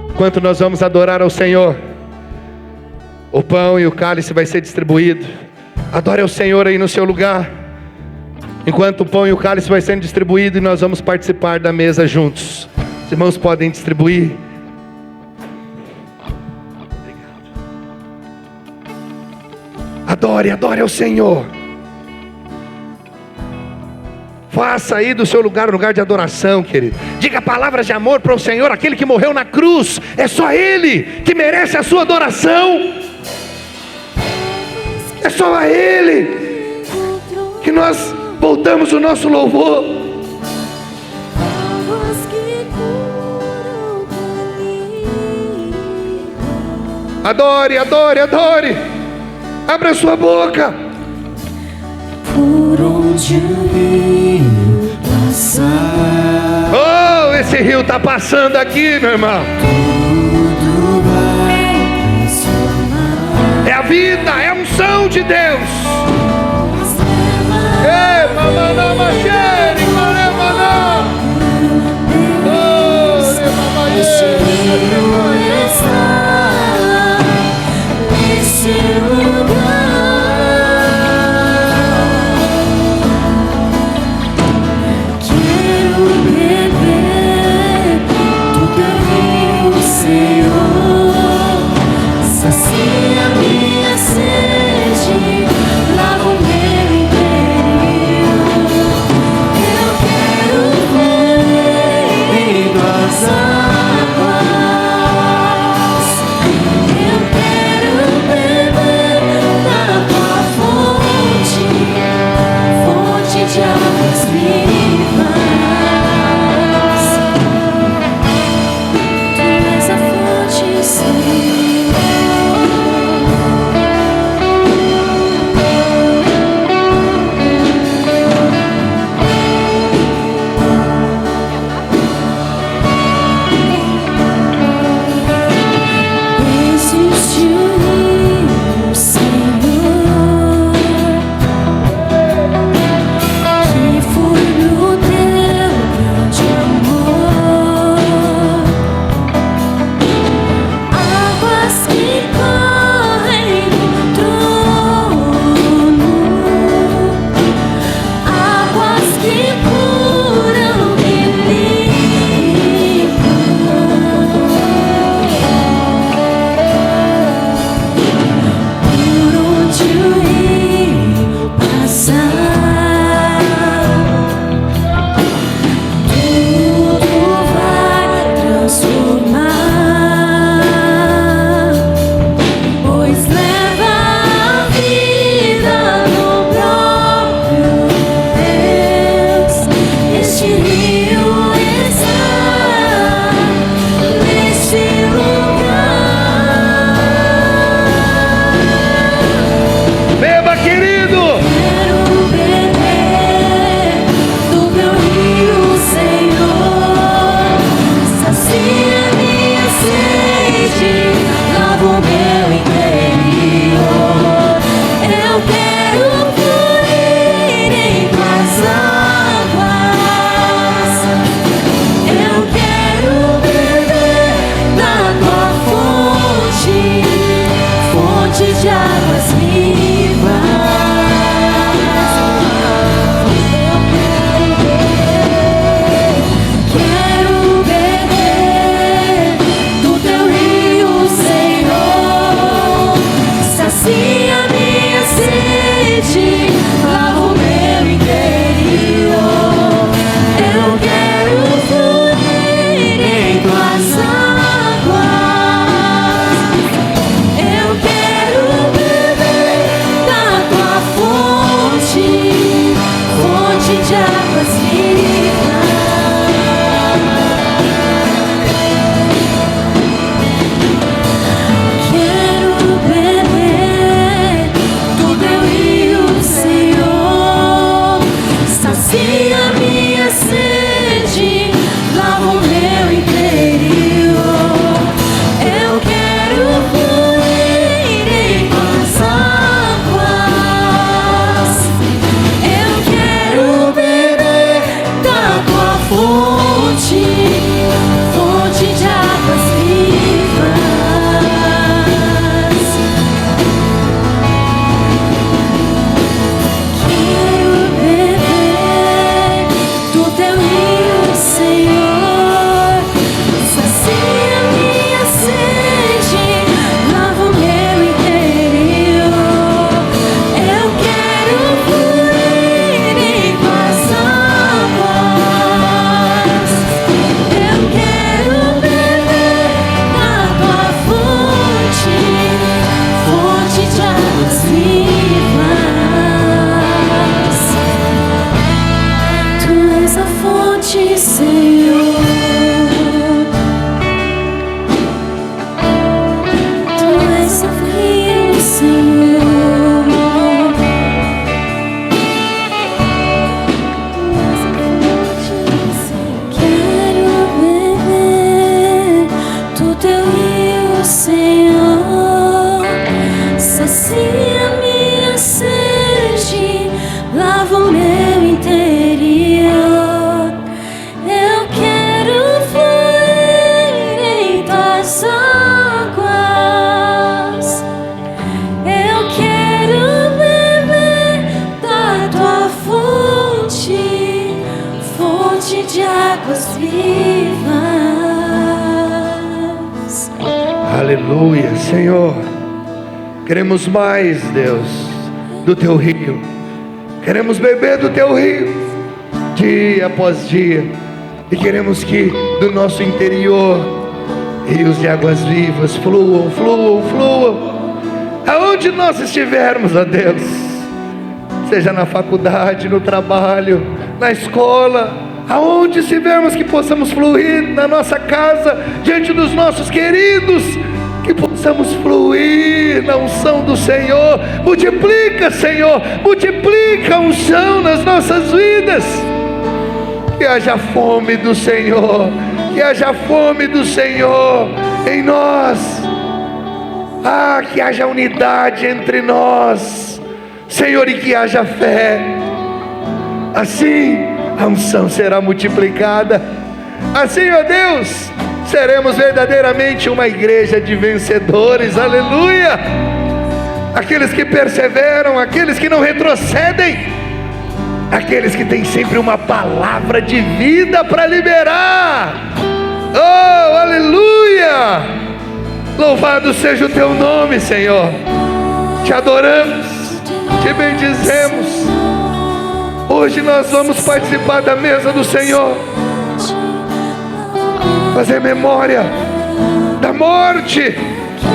Enquanto nós vamos adorar ao Senhor, o pão e o cálice vai ser distribuído. Adore ao Senhor aí no seu lugar. Enquanto o pão e o cálice vai sendo distribuído, e nós vamos participar da mesa juntos. Os irmãos podem distribuir. Adore ao Senhor. Faça aí do seu lugar um lugar de adoração, querido. Diga palavras de amor para o Senhor, aquele que morreu na cruz. É só Ele que merece a sua adoração. É só a Ele que nós voltamos o nosso louvor. Adore. Abra sua boca. Por onde o rio passar. Oh, esse rio está passando aqui, meu irmão. Tudo vai transformar. É a vida, é a unção de Deus. Ei, mamãe, machete, malemana. Oh, mamãe, nesse lugar. Aleluia, Senhor. Queremos mais, Deus, do teu rio. Queremos beber do teu rio, dia após dia. E queremos que do nosso interior rios de águas vivas fluam, fluam, fluam. Aonde nós estivermos, ó Deus, seja na faculdade, no trabalho, na escola, aonde estivermos, que possamos fluir na nossa casa, diante dos nossos queridos, que possamos fluir na unção do Senhor. Multiplica, Senhor, multiplica a unção nas nossas vidas. Que haja fome do Senhor, que haja fome do Senhor em nós. Que haja unidade entre nós, Senhor, e que haja fé. Assim a unção será multiplicada. Assim, ó Deus, seremos verdadeiramente uma igreja de vencedores. Aleluia! Aqueles que perseveram, aqueles que não retrocedem, aqueles que têm sempre uma palavra de vida para liberar. Oh, aleluia! Louvado seja o teu nome, Senhor. Te adoramos, te bendizemos. Hoje nós vamos participar da mesa do Senhor, fazer memória da morte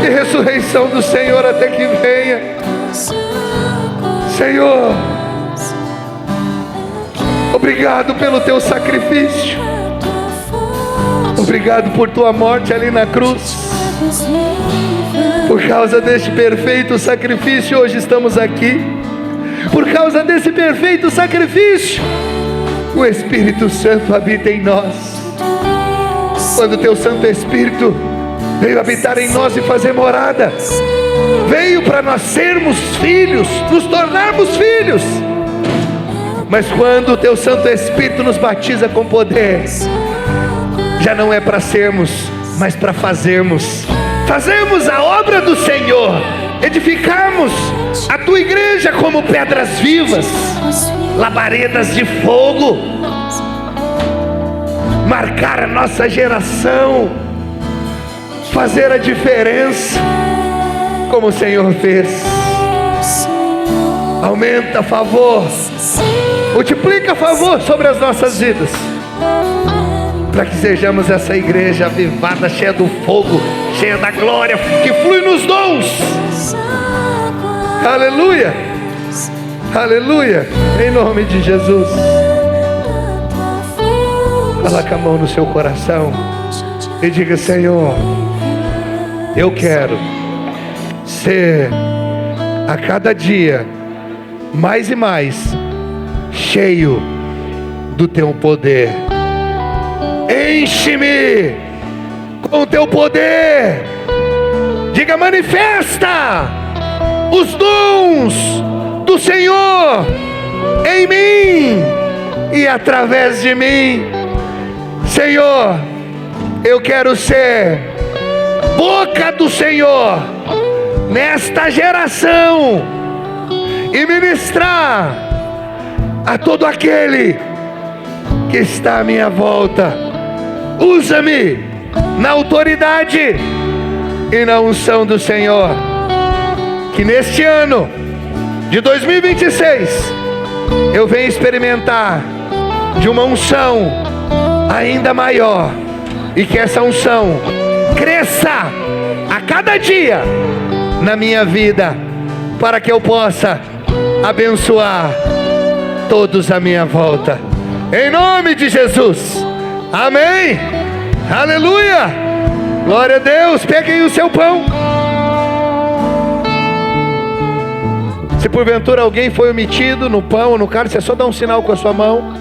e ressurreição do Senhor até que venha. Senhor, obrigado pelo teu sacrifício. Obrigado por tua morte ali na cruz. Por causa deste perfeito sacrifício, hoje estamos aqui. Por causa desse perfeito sacrifício, o Espírito Santo habita em nós. Quando o teu Santo Espírito veio habitar em nós e fazer morada, veio para nós sermos filhos, nos tornarmos filhos. Mas quando o teu Santo Espírito nos batiza com poder, já não é para sermos, mas para fazermos a obra do Senhor, edificarmos a tua igreja como pedras vivas, labaredas de fogo, marcar a nossa geração, fazer a diferença, como o Senhor fez. Aumenta a favor, multiplica a favor sobre as nossas vidas, para que sejamos essa igreja avivada, cheia do fogo, cheia da glória, que flui nos dons. Aleluia, aleluia, em nome de Jesus. Coloque a mão no seu coração e diga: Senhor, eu quero ser a cada dia mais e mais cheio do teu poder. Enche-me com o teu poder. Diga: manifesta os dons do Senhor em mim e através de mim. Senhor, eu quero ser boca do Senhor nesta geração e ministrar a todo aquele que está à minha volta. Usa-me na autoridade e na unção do Senhor. Que neste ano de 2026 eu venha experimentar de uma unção ainda maior, e que essa unção cresça a cada dia na minha vida, para que eu possa abençoar todos à minha volta, em nome de Jesus. Amém, aleluia, glória a Deus. Peguem o seu pão. Se porventura alguém foi omitido no pão ou no cálice, é só dar um sinal com a sua mão.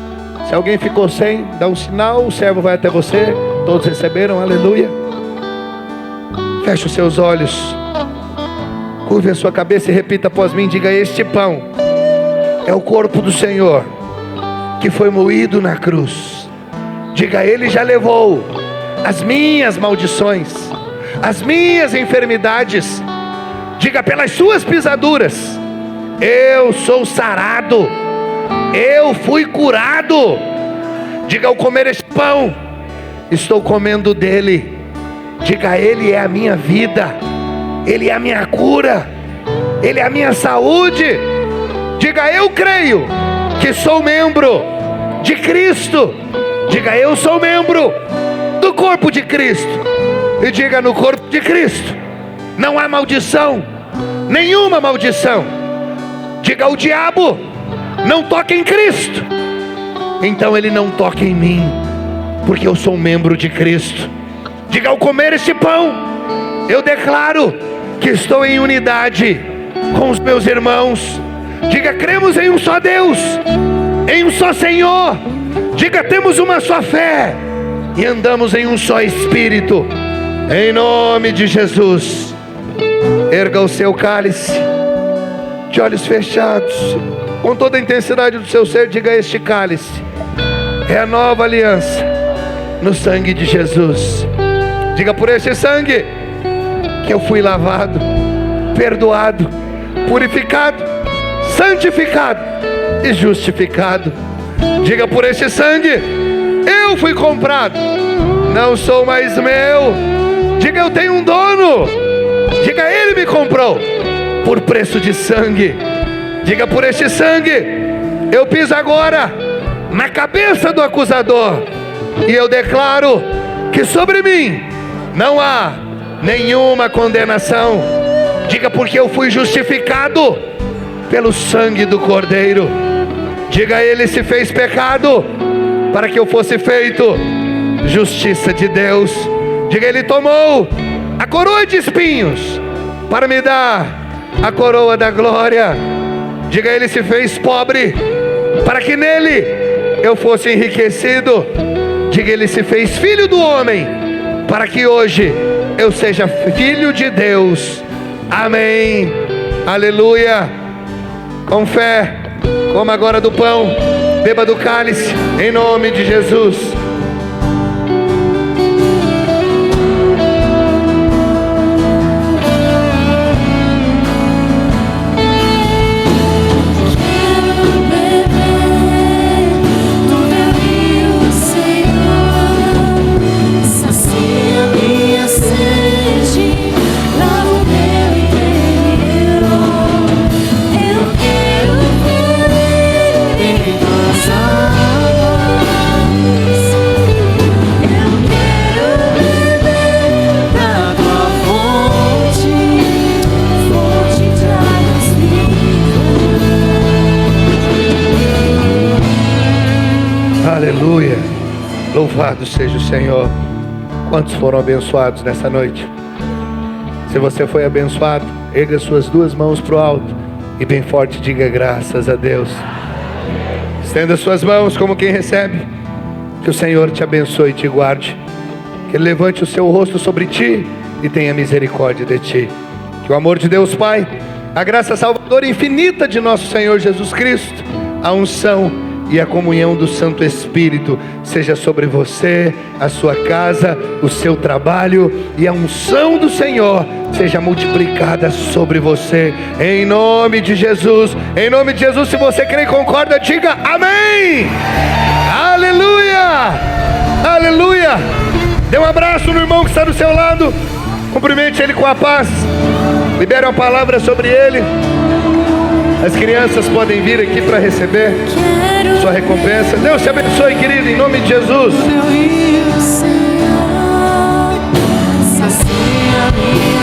Se alguém ficou sem, dá um sinal, o servo vai até você. Todos receberam, aleluia. Feche os seus olhos, curve a sua cabeça e repita após mim. Diga: este pão é o corpo do Senhor, que foi moído na cruz. Diga: ele já levou as minhas maldições, as minhas enfermidades. Diga: pelas suas pisaduras eu sou sarado, eu fui curado. Diga: ao comer este pão, estou comendo dele Diga: Ele é a minha vida, Ele é a minha cura, Ele é a minha saúde. Diga: eu creio que sou membro de Cristo. Diga: eu sou membro do corpo de Cristo. E diga: no corpo de Cristo não há maldição, nenhuma maldição. Diga: o diabo não toca em Cristo, então ele não toca em mim, porque eu sou membro de Cristo. Diga: ao comer este pão, eu declaro que estou em unidade com os meus irmãos. Diga: cremos em um só Deus, em um só Senhor. Diga: temos uma só fé e andamos em um só Espírito. Em nome de Jesus, erga o seu cálice, de olhos fechados, com toda a intensidade do seu ser. Diga: este cálice é a nova aliança no sangue de Jesus. Diga: por este sangue que eu fui lavado, perdoado, purificado, santificado e justificado. Diga: por este sangue eu fui comprado, não sou mais meu. Diga: eu tenho um dono. Diga: ele me comprou por preço de sangue. Diga: por este sangue eu piso agora na cabeça do acusador, e eu declaro que sobre mim não há nenhuma condenação. Diga: porque eu fui justificado pelo sangue do Cordeiro. Diga: ele se fez pecado para que eu fosse feito justiça de Deus. Diga: ele tomou a coroa de espinhos para me dar a coroa da glória. Diga: ele se fez pobre para que nele eu fosse enriquecido. Diga: ele se fez filho do homem para que hoje eu seja filho de Deus. Amém. Aleluia. Com fé, coma agora do pão, beba do cálice, em nome de Jesus. Aleluia, louvado seja o Senhor. Quantos foram abençoados nessa noite? Se você foi abençoado, erga suas duas mãos para o alto e bem forte diga: graças a Deus. Estenda suas mãos como quem recebe. Que o Senhor te abençoe e te guarde, que Ele levante o seu rosto sobre ti e tenha misericórdia de ti. Que o amor de Deus Pai, a graça salvadora infinita de nosso Senhor Jesus Cristo, a unção e a comunhão do Santo Espírito seja sobre você, a sua casa, o seu trabalho, e a unção do Senhor seja multiplicada sobre você, em nome de Jesus. Em nome de Jesus, se você crê e concorda, diga amém. Aleluia, aleluia. Dê um abraço no irmão que está do seu lado, cumprimente ele com a paz, libere uma palavra sobre ele. As crianças podem vir aqui para receber sua recompensa. Deus te abençoe, querido, em nome de Jesus. Sacia minha